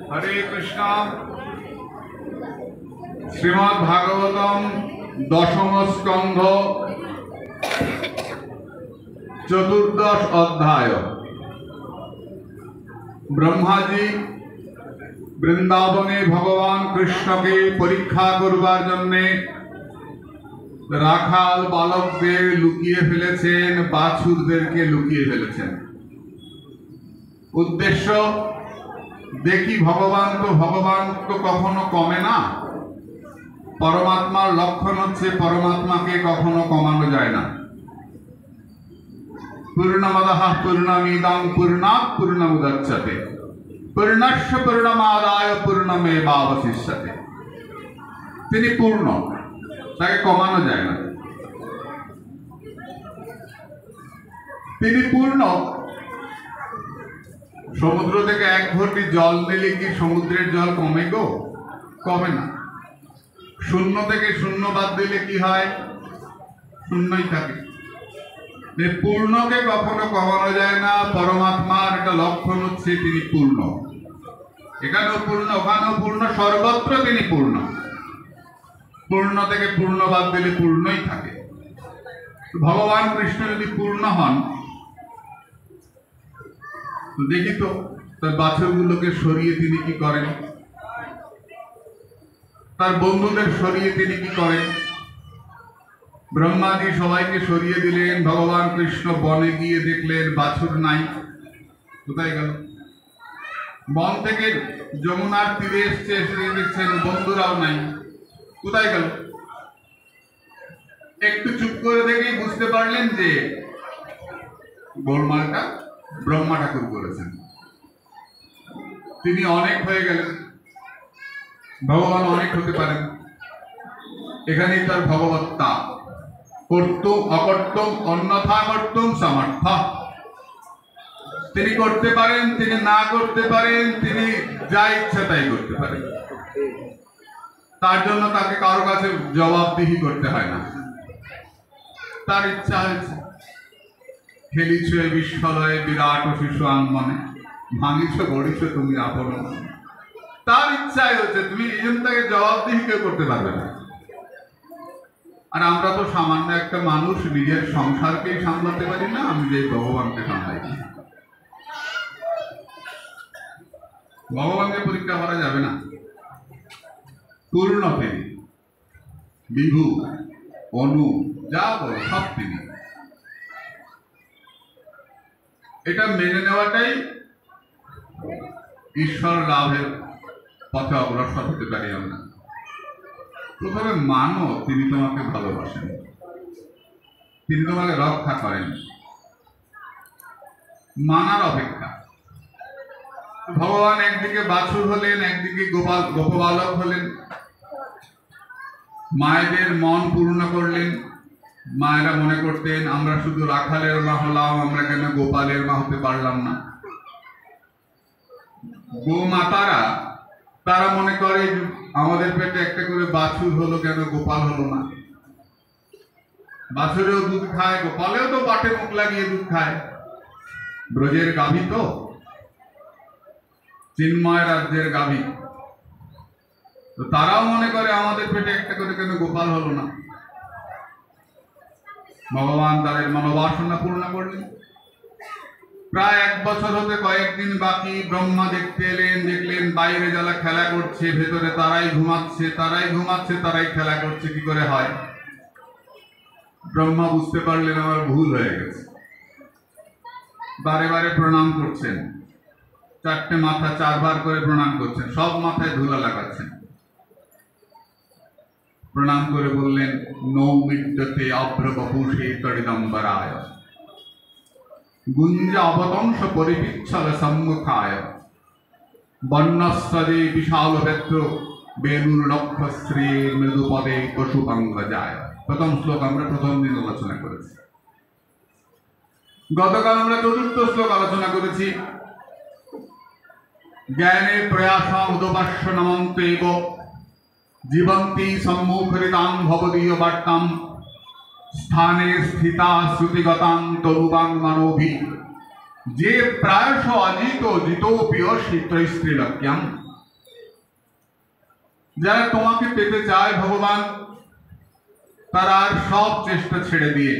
हरे कृष्णा। श्रीमद् भागवतम दशम स्कंध चतुर्दश अध्याय। ब्रह्मा जी बृंदावने भगवान कृष्ण के परीक्षा करबार जन्ने राखाल बालकদের লুকিয়ে ফেলেছেন, বাছুরদেরকে লুকিয়ে ফেলেছেন। উদ্দেশ্য দেখি ভগবান তো কখনো কমে না। পরমাত্মার লক্ষণ হচ্ছে পরমাত্মাকে কখনো কমানো যায় না। পূর্ণমদঃ পূর্ণমিদং পূর্ণাৎ পূর্ণমুদচ্যতে পূর্ণস্য পূর্ণমাদায় পূর্ণমেবাবশিষ্যতে। তিনি পূর্ণ, তাকে কমানো যায় না। তিনি পূর্ণ। সমুদ্র থেকে এক ঘটি জল নিলে কি সমুদ্রের জল কমে গো? কমে না। শূন্য থেকে শূন্য বাদ দিলে কি হয়? শূন্যই থাকে। পূর্ণকে কখনো কমানো যায় না। পরমাত্মার একটা লক্ষণ হচ্ছে তিনি পূর্ণ। এখানেও পূর্ণ, ওখানেও পূর্ণ, সর্বত্র তিনি পূর্ণ। পূর্ণ থেকে পূর্ণ বাদ দিলে পূর্ণই থাকে। ভগবান কৃষ্ণ যদি পূর্ণ হন, দেখি তো তার বাছুরগুলোকে সরিয়ে তিনি কি করেন, তার বন্ধুদের সরিয়ে তিনি কি করেন। ব্রহ্মাজি সবাইকে সরিয়ে দিলেন। ভগবান কৃষ্ণ বনে গিয়ে দেখলেন বাছুর নাই। কোথায় গেল? বন থেকে যমুনার তীরে এসছে, এসে দেখছেন বন্ধুরাও নাই। কোথায় গেল? একটু চুপ করে দেখেই বুঝতে পারলেন যে গোলমালটা ব্রহ্মা ঠাকুর করেছেন। তিনি অনেক হয়ে গেলেন। ভগবান অনেক হতে পারেন, এখানেই তার ভগবত্তা। কর্তুম অকর্তুম অন্যথা কর্তুম সমর্থ। তিনি করতে পারেন, তিনি না করতে পারেন, তিনি যা ইচ্ছা তাই করতে পারেন। তার জন্য তাকে কারো কাছে জবাবদিহি করতে হয় না। তার ইচ্ছা হয়েছে, খেলিছ বিশ্বলয়ে বিরাট শিশু আঙ্গনে, ভাঙিছ গড়িছ তুমি আপন। তার ইচ্ছাই হচ্ছে, তুমি এই জন্য তাকে জবাবদিহি কেউ করতে পারবে না। আর আমরা তো সামান্য একটা মানুষ, নিজের সংসারকেই সামলাতে পারি না, আমি যে ভগবানকে সামলাই। ভগবানকে পরীক্ষা করা যাবে না। পূর্ণ তিনি, বিভু অনু যা বলো সব তিনি। এটা মেনে নেওয়াটাই ঈশ্বর লাভের পথে অগ্রসর হতে পারি আমরা। প্রথমে মানো তিনি তোমাকে ভালোবাসেন, তিনি তোমাকে রক্ষা করেন। মানার অপেক্ষা। ভগবান একদিকে বাছুর হলেন, একদিকে গোপবালক হলেন। মায়েদের মন পূর্ণ করলেন। মায়েরা মনে করতেন আমরা শুধু রাখালের মা হলাম, আমরা কেন গোপালের মা হতে পারলাম না। গোমাতারা তারা মনে করে আমাদের পেটে একটা করে বাছুর হলো, কেন গোপাল হলো না। বাছুরেও দুধ খায়, গোপালেও তো বাটে মুখ লাগিয়ে দুধ খায়। ব্রজের গাভী তো, চিন্ময় রাজ্যের গাভী। তো তারাও মনে করে আমাদের পেটে একটা করে কেন গোপাল হলো না। ভগবান তাদের মনোবাসনা পূর্ণ করলেন। প্রায় 1 বছর হতে কয়েকদিন বাকি। ব্রহ্মা দেখতে এলেন, দেখলেন বাইরে যারা খেলা করছে, ভেতরে তারাই ঘুমাচ্ছে, তারাই খেলা করছে। কি করে হয়? ব্রহ্মা বুঝতে পারলেন আমার ভুল হয়ে গেছে। বারে বারে প্রণাম করছেন, 4টে মাথা 4 বার করে প্রণাম করছেন, সব মাথায় ধুলা লাগাচ্ছেন। প্রণাম করে বললেন নৌমিদ্যতে অভ্রবপুষে তড়িদম্বরায় গুঞ্জ অবতংশ পরিপিচ্ছল সম্মুখায় বন্যস্তদে বিশাল বেত্র বেলুর নক্ষশ্রী মৃদুপদে পশুপঙ্গজায়। প্রথম শ্লোক আমরা প্রথম দিন আলোচনা করেছি। গতকাল আমরা 4র্থ শ্লোক আলোচনা করেছি। জ্ঞানে প্রয়াসং উদপাস্য নমন্তেব জীবন্তি সম্মুখরিতাং ভবদীয় বার্তাম স্থানে স্থিতা শ্রুতিগতাং তরুবাং মানবী যে প্রায়শ অজিত জিতোপিয়সি ত্রৈস্ত্রীলক্ষ্যম যারা তোমাকে পেতে চায় ভগবান, তারা আর সব চেষ্টা ছেড়ে দিয়ে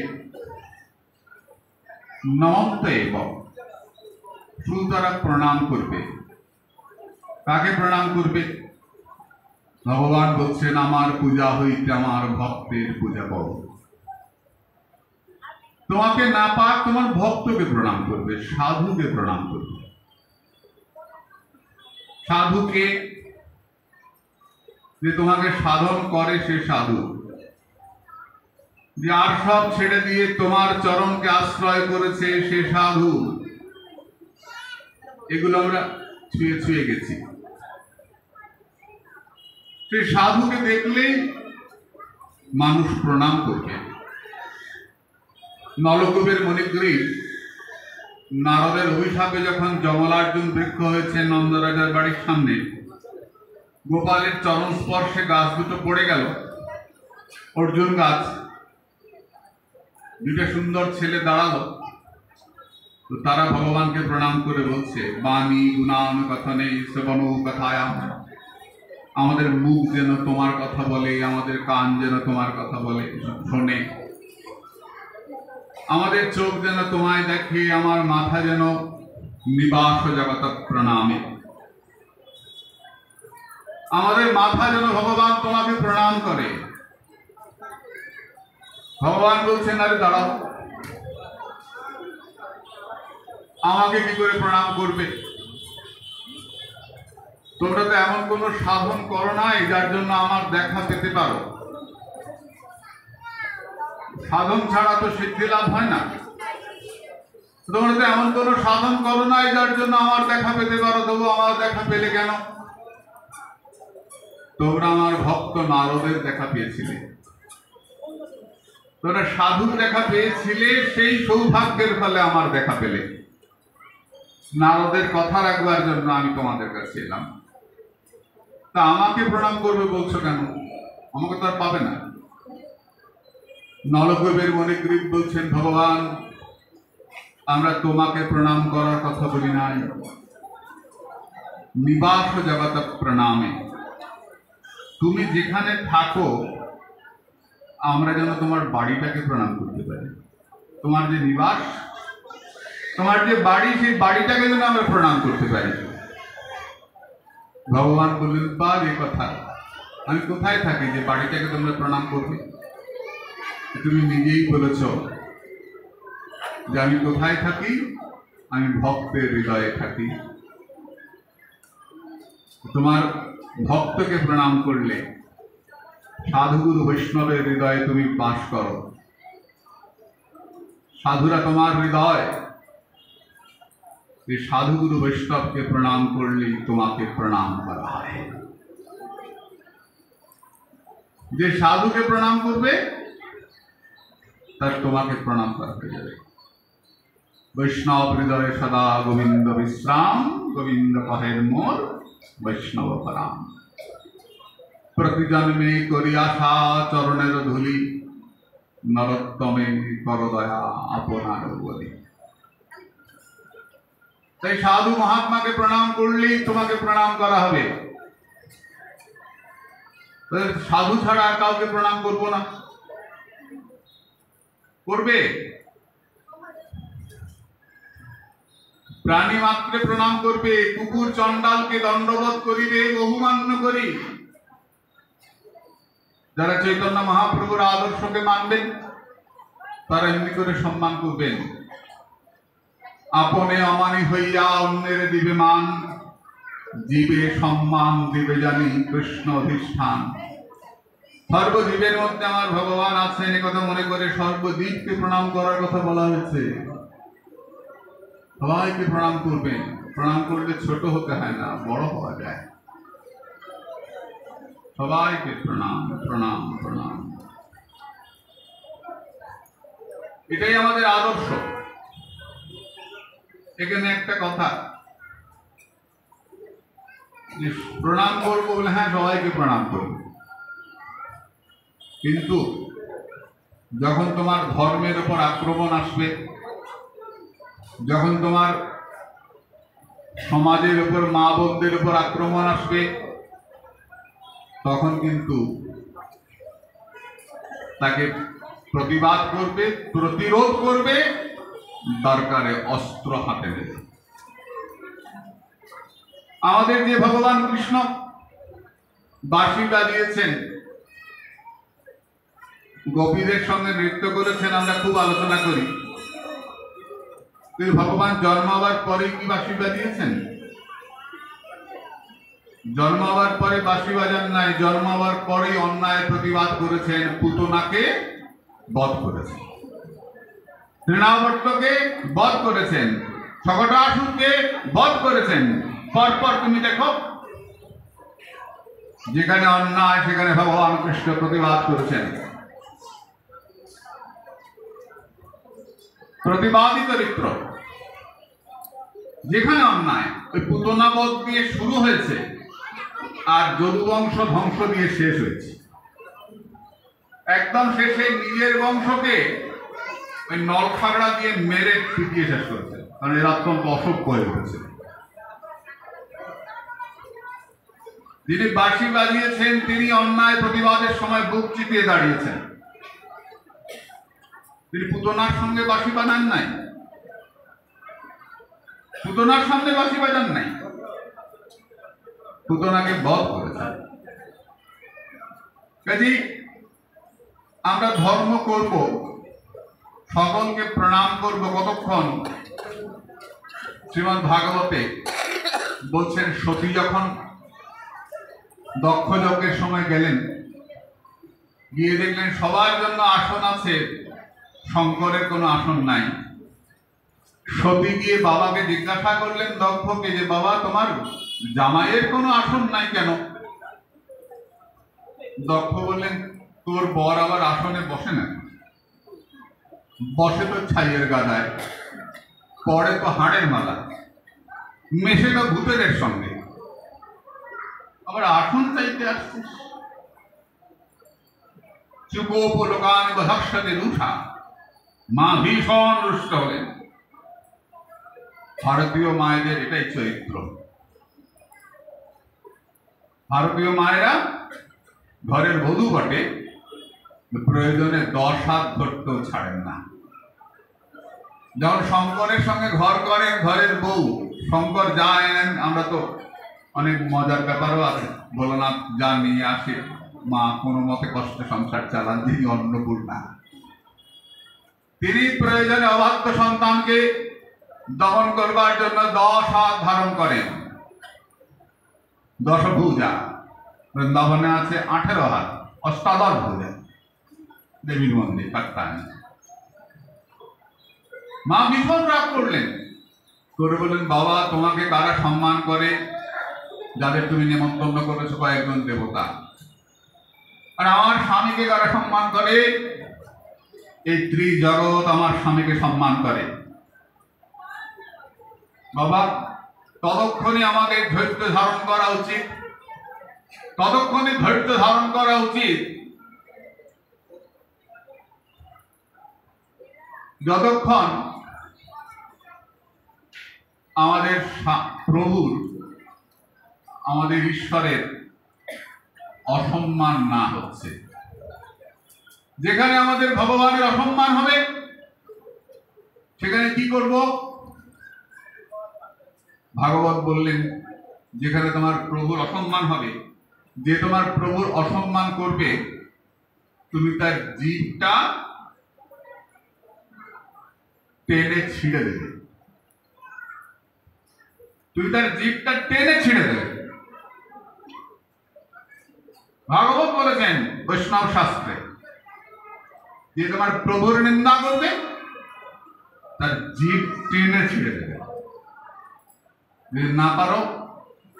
নমন্ত এবং শুধু তারা প্রণাম করবে। কাকে প্রণাম করবে? ভগবান বলছেন, আমার পূজা হইতে আমার ভক্তের পূজা করো। তোমাকে না পাক তোমার ভক্তকে প্রণাম করবে, সাধুকে প্রণাম করবে। সাধুকে যে তোমাকে সাধন করে সে সাধু, যে আর সব ছেড়ে দিয়ে তোমার চরণকে আশ্রয় করেছে সে সাধু। এগুলো আমরা ছুঁয়ে ছুঁয়ে গেছি। সেই সাধুকে দেখলেই মানুষ প্রণাম করবে। নলকূপের মণিগ্রীব নারদের অভিশাপে যখন যমলার্জুন বৃক্ষ হয়েছে নন্দরাজার বাড়ির সামনে, গোপালের চরণ স্পর্শে গাছ দুটো পড়ে গেল, অর্জুন গাছ। দুটো সুন্দর ছেলে দাঁড়ালো, তো তারা ভগবানকে প্রণাম করে বলছে, বাণী গুণান কথনে শ্রবণ কথায়াম। আমাদের মুখ যেন তোমার কথা বলে, আমাদের কান যেন তোমার কথা বলে শোনে, আমাদের চোখ যেন তোমায় দেখে, আমার মাথা যেন নিবাস জগত প্রণামে। আমাদের মাথা যেন ভগবান তোমাকে প্রণাম করে। ভগবান বলছেন, আরে দাঁড়াও, আমাকে কি করে প্রণাম করবে? তোমরা তো এমন কোন সাধন করো নাই যার জন্য আমার দেখা পেতে পারো। সাধন ছাড়া তো সিদ্ধি লাভ হয় না। তোমরা তো এমন কোন সাধন করো নাই যার জন্য আমার দেখা পেতে পারো, তবু আমার দেখা পেলে কেন? তোমরা আমার ভক্ত নারদের দেখা পেয়েছিলে, তোমরা সাধুর দেখা পেয়েছিলে, সেই সৌভাগ্যের ফলে আমার দেখা পেলে। নারদের কথা রাখবার জন্য আমি তোমাদের কাছে এলাম। তা আমাকে প্রণাম করবে বলছো কেন? আমাকে তো আর পাবে না। নলকূপের মণিগ্রীব বলছেন, ভগবান আমরা তোমাকে প্রণাম করার কথা বলি নাই, নিবাস জগত প্রণামে। তুমি যেখানে থাকো আমরা যেন তোমার বাড়িটাকে প্রণাম করতে পারি। তোমার যে নিবাস, তোমার যে বাড়ি, সেই বাড়িটাকে যেন আমরা প্রণাম করতে পারি। ভগবান বললেন, পার এ কথা, আমি কোথায় থাকি যে বাড়িটাকে তোমরা প্রণাম করবে? তুমি নিজেই বলেছ যে আমি কোথায় থাকি, আমি ভক্তের হৃদয়ে থাকি। তোমার ভক্তকে প্রণাম করলে সাধুগুরু বৈষ্ণবের হৃদয়ে তুমি বাস করো। সাধুরা তোমার হৃদয়, এই সাধুগুরু বৈষ্ণবকে প্রণাম করলেই তোমাকে প্রণাম করা হয়। যে সাধুকে প্রণাম করবে তার তোমাকে প্রণাম করা হয়ে যাবে। বৈষ্ণব হৃদয়ে সদা গোবিন্দ বিশ্রাম, গোবিন্দ কহের মোর বৈষ্ণব পরাম। প্রতি জন্মে করি আশা চরণের ধুলি, নরোত্তমে কর দয়া আপনার বলি। তাই সাধু মহাত্মাকে প্রণাম করলেই তোমাকে প্রণাম করা হবে। সাধু ছাড়া আর কাউকে প্রণাম করবো না? করবে? প্রাণী মাত্রে প্রণাম করবে। কুকুর চণ্ডালকে দণ্ডবোধ করিবে বহুমান্য করি। যারা চৈতন্য মহাপ্রভুর আদর্শকে মানবেন তারা এমনি করে সম্মান করবেন। আপনে অমানি হইয়া অন্যের দিবে মান, জীবে সম্মান দিবে জানি কৃষ্ণ অধিষ্ঠান। সর্বজীবের মধ্যে আমার ভগবান আছেন এ কথা মনে করে সর্বজীবকে প্রণাম করার কথা বলা হয়েছে। সবাইকে প্রণাম করবেন। প্রণাম করলে ছোট হতে হয় না, বড় হওয়া যায়। সবাইকে প্রণাম প্রণাম প্রণাম, এটাই আমাদের আদর্শ। এখানে একটা কথা, যে প্রণাম করবো বলে হ্যাঁ সবাইকে প্রণাম করবো, কিন্তু যখন তোমার ধর্মের উপর আক্রমণ আসবে, যখন তোমার সমাজের উপর মা বোনদের উপর আক্রমণ আসবে, তখন কিন্তু তাকে প্রতিবাদ করবে, প্রতিরোধ করবে, দরকারে অস্ত্র হাতে নেবে। আমাদের যে ভগবান কৃষ্ণ বাঁশি বাজিয়েছেন, গোপীদের সঙ্গে নৃত্য করেছেন, আমরা খুব আলোচনা করি, কিন্তু ভগবান জন্মাবার পরে কি বাঁশি বাজিয়েছেন? জন্মাবার পরে বাঁশি বাজান নাই, জন্মাবার পরে অন্যায় প্রতিবাদ করেছেন, পুতনাকে বধ করেছেন, তৃণাবর্তকে বধ করেছেন, সকটাসুরকে বধ করেছেন। পরপর তুমি দেখো, যেখানে অন্যায় সেখানে ভগবান কৃষ্ণ প্রতিবাদ করেছেন। প্রতিবাদী চরিত্র। যেখানে অন্যায়, ওই পুতনা বধ দিয়ে শুরু হয়েছে আর যদুবংশ ধ্বংস দিয়ে শেষ হয়েছে। একদম শেষে নিজের বংশকে ওই নলখাগড়া দিয়ে মেরে পিটিয়ে শেষ করেছে, কারণ এরা অত্যন্ত অসভ্য হয়ে উঠেছে। যিনি বাঁশি বাজিয়েছেন তিনি অন্যায় প্রতিবাদের সময় বুক চিতিয়ে দাঁড়িয়েছেন। তিনি পুতনার সঙ্গে বাঁশি বাজান নাই, পুতনার সামনে বাঁশি বাজান নাই, পুতনাকে বধ করেছেন। কাজে আমরা ধর্ম করব, সকলকে প্রণাম করব কতক্ষণ? শ্রীমদ্ ভাগবতে বলছেন, সতী যখন দক্ষ যজ্ঞের সময় গেলেন, গিয়ে দেখলেন সবার জন্য আসন আছে, শঙ্করের কোনো আসন নাই। সতী গিয়ে বাবাকে জিজ্ঞাসা করলেন দক্ষকে, যে বাবা, তোমার জামাইয়ের কোনো আসন নাই কেন? দক্ষ বললেন, তোর বর আবার আসনে বসে না, বসে তো ছাইয়ের গাদায়, পরে তো হাড়ের মালা, মেশে তো ভূতেদের সঙ্গে, আবার আসন চাইতে আসছিস? চুকোপলোকান বধক্ষতে রুষা। মা ভীষণ রুষ্ট হলেন। ভারতীয় মায়েদের এটাই চরিত্র। ভারতীয় মায়েরা ঘরের বধূ বটে, প্রয়োজনে 10 হাত ধরতেও ছাড়েন না। যখন শঙ্করের সঙ্গে ঘর করেন ঘরের বউ, শঙ্কর যা এনেন, আমরা তো অনেক মজার ব্যাপারও আছে, ভোলানাথ যা নিয়ে আসে, মা কোনো মতে কষ্টে সংসার চালান, যিনি অন্নপূর্ণা। তিনি প্রয়োজনে অবাধ্য সন্তানকে দমন করবার জন্য 10 হাত ধারণ করেন। দশভুজা, বৃন্দাবনে আছে 18 হাত, অষ্টাদশ ভুজা, দেবীর মন্দির কাট্টায়। মা ভীষণ রাগ করলেন, করে বললেন, বাবা, তোমাকে কারা সম্মান করে? যাদের তুমি নিমন্ত্রণ করেছো কয়েকজন দেবতা। আর আমার স্বামীকে কারা সম্মান করে? এই ত্রিজগৎ আমার স্বামীকে সম্মান করে। বাবা, ততক্ষণে আমাদের ধৈর্য ধারণ করা উচিত, ততক্ষণে ধৈর্য ধারণ করা উচিত যতক্ষণ আমাদের প্রভুর, আমাদের ঈশ্বরের অসম্মান না হচ্ছে। যেখানে আমাদের ভগবানের অসম্মান হবে সেখানে কি করব? ভাগবত বললেন, যেখানে তোমার প্রভুর অসম্মান হবে, যে তোমার প্রভুর অসম্মান করবে, তুমি তার জিভটা টেনে ছিঁড়ে দেবে, তুমি তার জিভটা টেনে ছিঁড়ে দেবে। ভাগবত বলেছেন বৈষ্ণব শাস্ত্রে, যে তোমার প্রভুর নিন্দা করবে তার জিভ টেনে ছিঁড়ে দেবে। যদি না পারো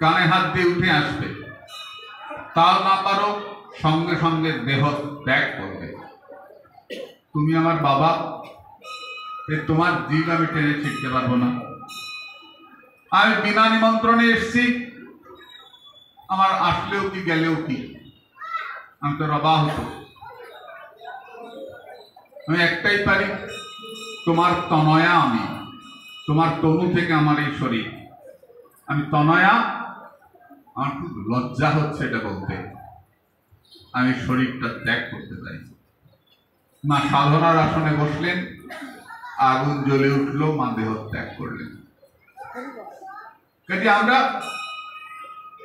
কানে হাত দিয়ে উঠে আসবে, তাও না পারো সঙ্গে সঙ্গে দেহ ত্যাগ করবে। তুমি আমার বাবা, তোমার জিভ আমি টেনে ছিঁড়তে পারবো না। আমি বিনা নিমন্ত্রণে এসছি, আমার আসলেও কি গেলেও কি, আমি তো অবাহত। আমি একটাই পারি, তোমার তনয়া আমি, তোমার তনু থেকে আমার এই শরীর, আমি তনয়া। আমার খুব লজ্জা হচ্ছে এটা বলতে, আমি শরীরটা ত্যাগ করতে চাই। মা সাধনার আসনে বসলেন, আগুন জ্বলে উঠল, মা দেহ ত্যাগ করলেন। কাজে আমরা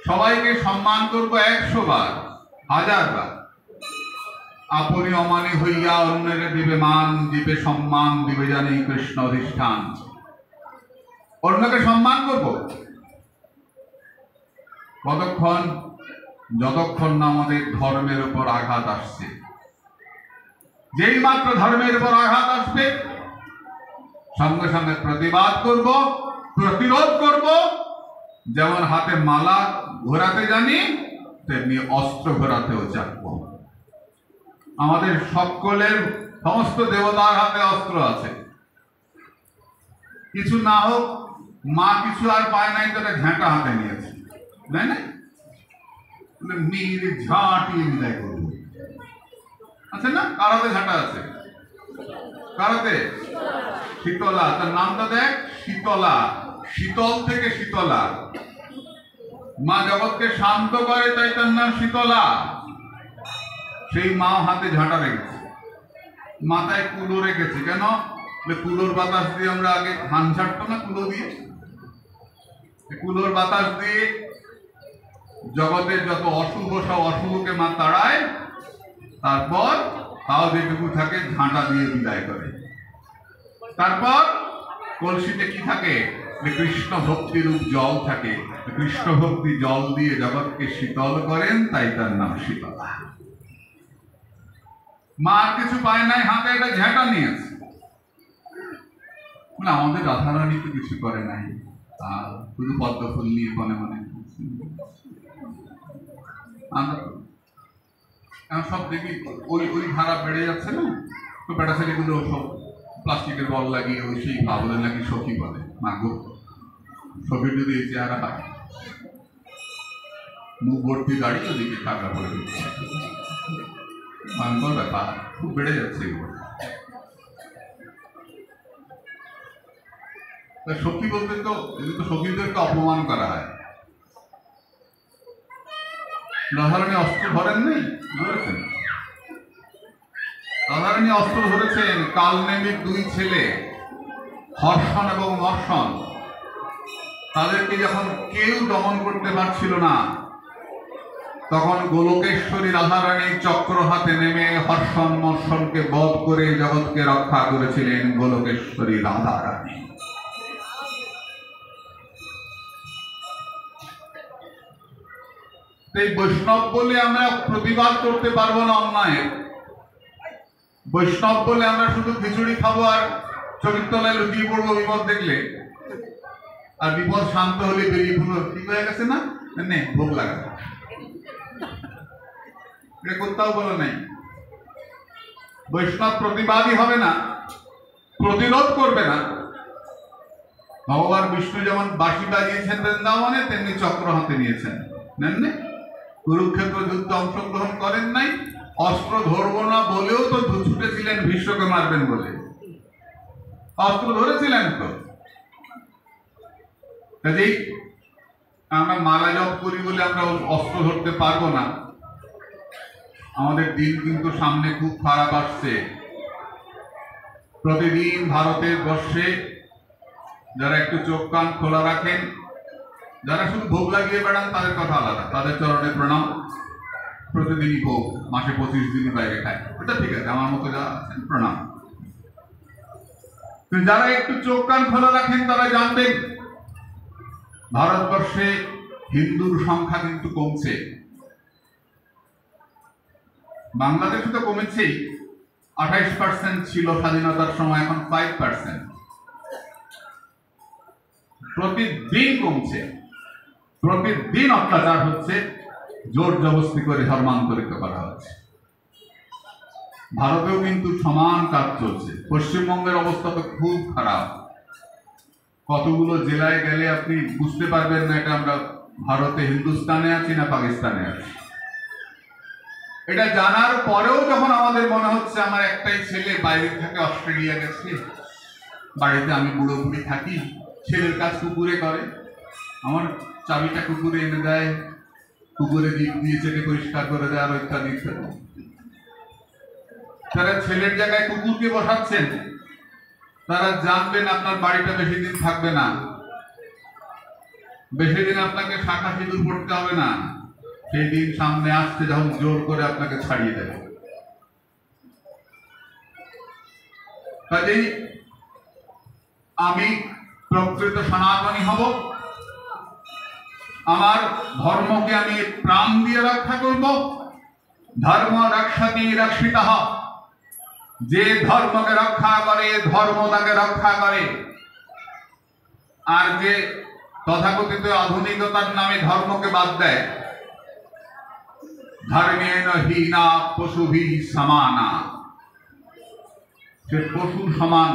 সবাইকে সম্মান করবো 100 বার, 1000 বার। আপনি অমানি হইয়া অন্যের দিবে মান, দিবে সম্মান, দিবে জানি কৃষ্ণ অধিষ্ঠান। অন্যকে সম্মান করব কতক্ষণ? যতক্ষণ না আমাদের ধর্মের উপর আঘাত আসছে। যেই মাত্র ধর্মের উপর আঘাত আসবে, সঙ্গে সঙ্গে প্রতিবাদ করব, প্রতিরোধ করব। যেমন হাতে মালা ঘোরাতে জানি, তেমনি অস্ত্র ঘোরাতেও জানব। আমাদের সকলের সমস্ত দেবতার হাতে অস্ত্র আছে। কিছু না হোক, মা কিছু আর পায় নাই, তাহলে ঘাঁটা হাতে নিয়েছে, তাই না? মেয়ের ঝাঁটিয়ে বিদায় করবো, আছে না? কারাতে ঝাঁটা আছে, কারাতে শীতলা, তার নামটা দেখ, শীতলা। শীতল থেকে শীতলা, মা জগৎকে শান্ত করে, তাই তার নাম শীতলা। সেই মা হাতে ঝাঁটা রেখেছে, মাথায় কুলো রেখেছে। কেন? কুলোর বাতাস দিয়ে আমরা আগে ধান ছাড়তো না, কুলো দিয়ে। কুলোর বাতাস দিয়ে জগতের যত অশুভ, সব অশুভকে মা তাড়ায়। তারপর তাও যেটুকু থাকে ঝাঁটা দিয়ে বিদায় করে। তারপর কলসিতে কি থাকে? কৃষ্ণ ভক্তিরূপ জল থাকে। কৃষ্ণ ভক্তি জল দিয়ে জগৎকে শীতল করেন, তাই তার নাম শীতলা। মা আর কিছু পায় নাই, হাতে একটা ঝাঁটা নিয়েছে। আমাদের রাধারানী তো কিছু করে নাই, আর শুধু পদ্ম ফুল নিয়ে মনে মনে আমরা সব দেখি ওই ওই ধারা বেড়ে যাচ্ছে না, তো বেটা ছেলেগুলো সব প্লাস্টিকের বল লাগিয়ে ওই সেই ভাবলে নাকি সখী বলে। মাগো, সখীর যদি এই চেহারা হয়, মুখ ভর্তি দাঁড়িয়ে ওদিকে টাকা করে দিচ্ছে, ভয়ঙ্কর ব্যাপার, খুব বেড়ে যাচ্ছে এগুলো। সখী বলতে তো সখীদেরকে অপমান করা হয়। রাধারানী অস্ত্র ধরেন নেই, ধরেছেন? রাধারানী অস্ত্র ধরেছেন। কালনেমির 2 ছেলে হর্ষণ এবং মর্ষণ, তাদেরকে যখন কেউ দমন করতে পারছিল না, তখন গোলকেশ্বরী রাধারানী চক্র হাতে নেমে হর্ষণ মর্ষণকে বধ করে জগৎকে রক্ষা করেছিলেন গোলকেশ্বরী রাধারানী। এই বৈষ্ণব বলে আমরা প্রতিবাদ করতে পারবো না অন্যায়। বৈষ্ণব বলে আমরা শুধু খিচুড়ি খাবো আর চোখের তলায় লুকিয়ে পড়বো বিপদ দেখলে, আর বিপদ শান্ত হলে বেরিয়ে পড়লো, ঠিক হয়ে গেছে না, ভোগ লাগা, এটা কোথাও বলো নাই। বৈষ্ণব প্রতিবাদী হবে না, প্রতিরোধ করবে না। ভগবান বিষ্ণু যেমন বাঁশি বাজিয়েছেন বৃন্দাবনে, তেমনি চক্র হাতে নিয়েছেন, নেন? কুরুক্ষেত্র যুদ্ধে অংশগ্রহণ করেন নাই, অস্ত্র ধরবো না বলেও তো ছুটেছিলেন ভীষ্মকে মারবেন বলে, অস্ত্র ধরেছিলেন তো। কাজেই আমরা মালা জপ করি বলে আমরা অস্ত্র ধরতে পারবো না। আমাদের দিন কিন্তু সামনে খুব খারাপ আসছে। প্রতিদিন ভারতের বর্ষে যারা একটু চোখ কান খোলা রাখেন, যারা শুধু ভোগ লাগিয়ে বেড়ান, তাদের কথা আলাদা, তাদের চরণে প্রণাম। প্রতিদিনই ভোগ, মাসে 25 দিনই বাইরে খায়, ওটা ঠিক আছে, আমার মতো যারা আছেন প্রণাম। যারা একটু চোখ কান খোলা রাখেন তারা জানবেন ভারতবর্ষে হিন্দুর সংখ্যা কিন্তু কমছে। বাংলাদেশে তো কমেছেই, 28% ছিল স্বাধীনতার সময়, এখন 5%। প্রতিদিন কমছে, প্রতিদিন অত্যাচার হচ্ছে, জোর জবরদস্তি করে ধর্মান্তরিত করা হচ্ছে। ভারতেও কিন্তু সমান কাজ চলছে। পশ্চিমবঙ্গের অবস্থা তো খুব খারাপ। কতগুলো জেলায় গেলে আপনি বুঝতে পারবেন না এটা আমরা ভারতে, হিন্দুস্তানে আছি না পাকিস্তানে আছি। এটা জানার পরেও যখন আমাদের মনে হচ্ছে আমার একটাই ছেলে বাইরে থেকে অস্ট্রেলিয়া গেছে, বাড়িতে আমি বুড়ো বুড়ি থাকি, ছেলের কাজ কুকুরে করে, আমার চাবিটা কুকুরে এনে দেয়, কুকুরে দিক দিয়ে চেটে পরিষ্কার করে দেয় আর ইত্যাদি ইত্যাদি। তারা ছেলের জায়গায় কুকুরকে বসাচ্ছেন, তারা জানবেন আপনার বাড়িটা বেশি দিন থাকবে না, বেশি দিন আপনাকে শাখা সিঁদুর পড়তে হবে না, সেই দিন সামনে আসছে যখন জোর করে আপনাকে ছাড়িয়ে দেবে। কাজেই আমি প্রকৃত সনাতনী হব, আমার ধর্মকে আমি প্রাণ দিয়ে রক্ষা করব। ধর্ম রক্ষাতি রক্ষিতঃ, যে ধর্মকে রক্ষা করে ধর্ম তাকে রক্ষা করে। আর যে তথাকথিত আধুনিকতার নামে ধর্মকে বাদ দেয়, ধর্মেণ হীনা পশুভি সমানা, সে পশুর সমান।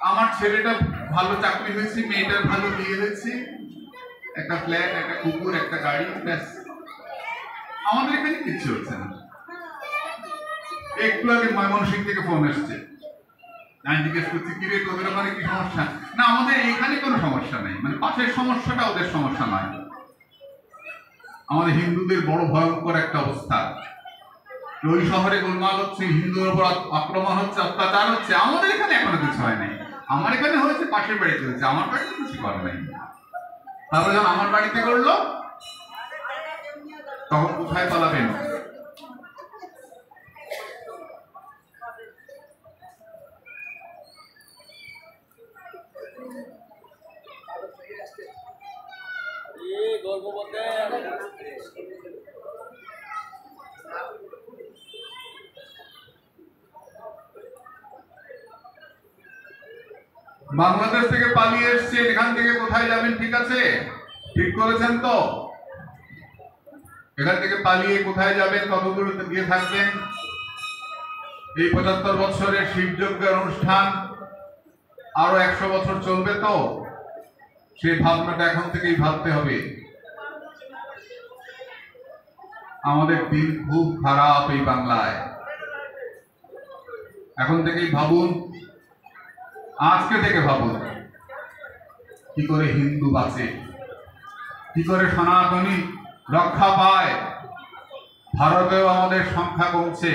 আমার ছেলেটা ভালো চাকরি হয়েছে, মেয়েটার ভালো বিয়ে হয়েছে, একটা ফ্ল্যাট, একটা কুকুর, একটা গাড়ি, ব্যাস। আমাদের এখানে কিচ্ছু হচ্ছে না। একটু আগে ময়মনসিংহ থেকে ফোন এসছে, আমি জিজ্ঞেস করছি কি রে তোদের ওখানে কি সমস্যা? না, আমাদের এখানে কোনো সমস্যা নেই, মানে পাশের সমস্যাটা ওদের সমস্যা নয়। আমাদের হিন্দুদের বড় ভয়ঙ্কর একটা অবস্থা, ওই শহরে গোলমাল হচ্ছে, হিন্দুর উপর আক্রমণ হচ্ছে, অত্যাচার হচ্ছে। আমাদের এখানে এখনো কিছু হয় নাই। আমার এখানে হয়েছে, পাশের বাড়িতে হয়েছে, আমার বাড়িতে কিছু করে নাই। তারপরে যখন আমার বাড়িতে করলো তখন কোথায় পালাবেন? বাংলাদেশ থেকে পালিয়ে এসছে, এখান থেকে কোথায় যাবেন? ঠিক আছে, ঠিক করেছেন তো? এখান থেকে পালিয়ে কোথায় যাবেন? কতগুলো গিয়ে থাকবেন? এই ৭৫ বছরের শিবযজ্ঞের অনুষ্ঠান আরো ১০০ বছর চলবে তো? সেই ভাবনাটা এখন থেকেই ভাবতে হবে। আমাদের দিন খুব খারাপ এই বাংলায়, এখন থেকেই ভাবুন, আজকে থেকে ভাবুন কি করে হিন্দু বাঁচে, কি করে সনাতনী রক্ষা পায়। ভারতেও আমাদের সংখ্যা কমছে,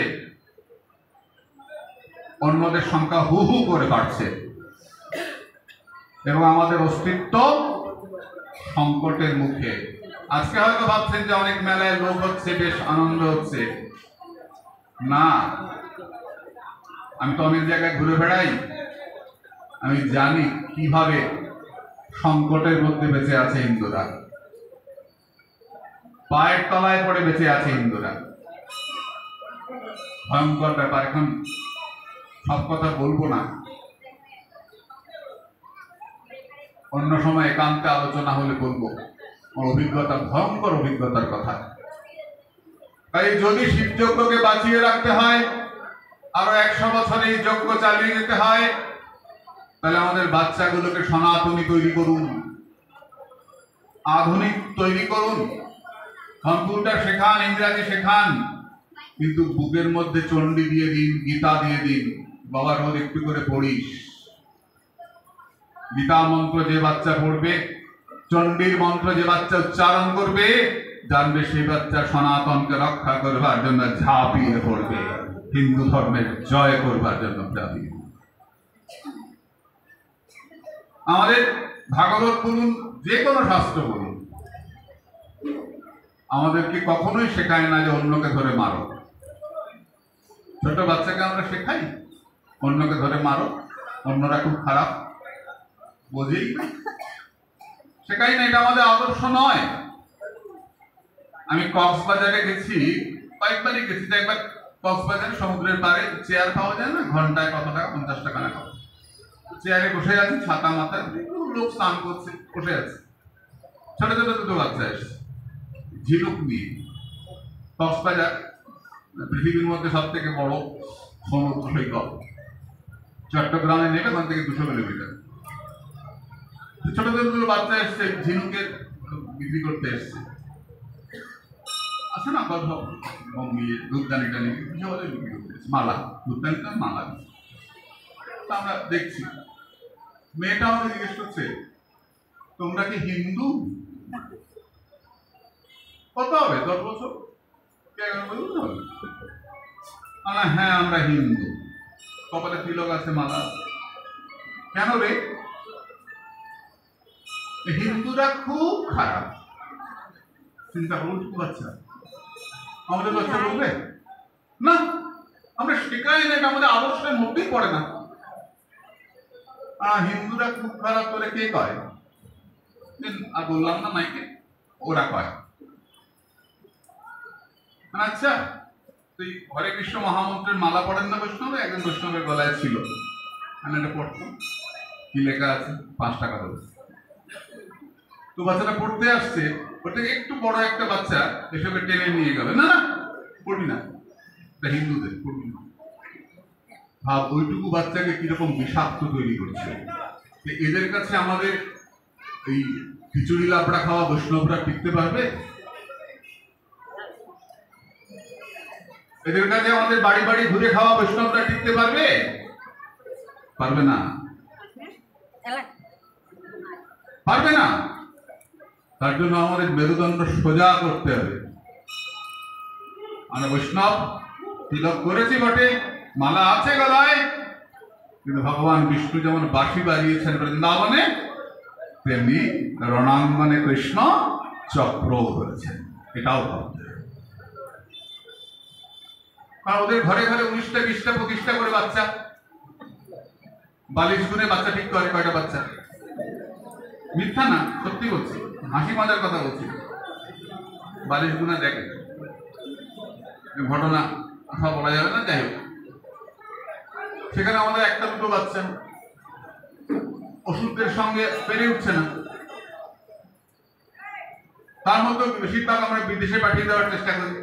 অন্যদের সংখ্যা হু হু করে বাড়ছে, এবং আমাদের অস্তিত্ব সংকটের মুখে। আজকে হয়তো ভাবছেন যে অনেক মেলায় লোক হচ্ছে, বেশ আনন্দ হচ্ছে। না, আমি তো অনেক জায়গায় ঘুরে বেড়াই, আমি জানি কিভাবে সংকটের মধ্যে বেঁচে আছে হিন্দুরা, পায়ের তলায় পড়ে বেঁচে আছে হিন্দুরা। ভয়ঙ্কর ব্যাপার। এখন সব কথা বলবো না, অন্য সময় একান্তে আলোচনা হলে বলবো আমার অভিজ্ঞতা, ভয়ঙ্কর অভিজ্ঞতার কথা। তাই যদি শিবযজ্ঞকে বাঁচিয়ে রাখতে হয়, আরো ১০০ বছর এই যজ্ঞ চালিয়ে যেতে হয়, তাহলে আমাদের বাচ্চাগুলোকে সনাতনী তৈরি করুন, আধুনিক তৈরি করুন, কম্পিউটার শেখান, ইংরাজি শেখান, কিন্তু বুকের মধ্যে চণ্ডী দিয়ে দিন, গীতা দিয়ে দিন। বাবা রোজ একটু করে পড়িস। গীতা মন্ত্র যে বাচ্চা পড়বে, চণ্ডীর মন্ত্র যে বাচ্চা উচ্চারণ করবে, জানবে সেই বাচ্চা সনাতনকে রক্ষা করবার জন্য ঝাঁপিয়ে পড়বে, হিন্দু ধর্মের জয় করবার জন্য ঝাঁপিয়ে। আমাদের ভাগবত বলুন, যে কোনো শাস্ত্র বলুন, আমাদেরকে কখনোই শেখায় না যে অন্যকে ধরে মারো। ছোট বাচ্চাকে আমরা শেখাই অন্যকে ধরে মারো, অন্যরা খুব খারাপ, বোঝেই না, শেখাই না। এটা আমাদের আদর্শ নয়। আমি কক্সবাজারে গেছি, কয়েকবারই গেছি। একবার কক্সবাজারে সমুদ্রের পাড়ে চেয়ার পাওয়া যায় না, ঘন্টায় কত টাকা? ৫০ টাকা না। চেয়ারে বসে আছি, ছাতা মাথায়, লোক স্নান করছে, বসে আছে, ছোট ছোট দুটো বাচ্চা এসছে ঝিনুক নিয়ে। কক্সবাজার পৃথিবীর মধ্যে সব থেকে বড় সমুদ্র সৈকত, চট্টগ্রামে নেবে ওখান থেকে ২০০ কিলোমিটার। ছোট ছোট দুটো বাচ্চা এসছে, ঝিনুকের বিক্রি করতে এসছে। আছে না কত দুধদানি টানি বিক্রি করতে এসছে, মালা, দুধদানি মালা। আমরা দেখছি, মেয়েটা আমাকে জিজ্ঞেস করছে তোমরা কি হিন্দু? কত হবে 10 বছর? হ্যাঁ আমরা হিন্দু। কপালে তিলক আছে, মালা। কেন রে? হিন্দুরা খুব খারাপ। চিন্তা করুন, বাচ্চা আমাদের বাচ্চা বলবে না, আমরা শেখাই না, এটা আমাদের আদর্শের মধ্যেই পড়ে না। হিন্দুরা খুব খারাপ করে কে কয়? আর বললাম না মাইকে, ওরা কয়। আচ্ছা, তুই হরে কৃষ্ণ মহামন্ত্রের মালা পড়েন না বৈষ্ণবে? একজন বৈষ্ণবের গলায় ছিল, আমি এটা পড়তাম। কি লেখা আছে? 5 টাকা দেবো। তো বাচ্চাটা পড়তে আসছে, ওটা একটু বড় একটা বাচ্চা এসবে টেনে নিয়ে গেল, না না পড়বি না, এটা হিন্দুদের, পড়বি না। ভাব ওইটুকু বাচ্চাকে কিরকম বিষাক্ত তৈরি করছে। এদের কাছে আমাদের এই খিচুড়ি লাবড়া খাওয়া বৈষ্ণবরা টিকতে পারবে? এদের কাছে আমাদের বাড়ি বাড়ি ঘুরে খাওয়া বৈষ্ণবরা টিকতে পারবে? পারবে না, পারবে না। তার জন্য আমাদের মেরুদণ্ড সোজা করতে হবে। আমরা বৈষ্ণব, তিলক করেছি বটে, মালা আছে গলায়, কিন্তু ভগবান বিষ্ণু যেমন বাঁশি বাজিয়েছেন বৃন্দাবনে, তেমনি রণাঙ্গনে কৃষ্ণ চক্র করেছেন। এটাও ভাবতে হবে। কারণ ওদের ঘরে ঘরে 19টা 20টা 25টা করে বাচ্চা। 42 গুণে বাচ্চা ঠিক করে কয়টা বাচ্চা? মিথ্যা না, সত্যি বলছি, হাসি মজার কথা বলছি। 42 গুণে দেখে ঘটনা সব বলা যাবে না, যাই হোক। সেখানে আমাদের 1টা 2টো বাচ্চা ওষুধের সঙ্গে পেরে উঠছে না। তার মধ্যে বেশিরভাগ আমরা বিদেশে পাঠিয়ে দেওয়ার চেষ্টা করি।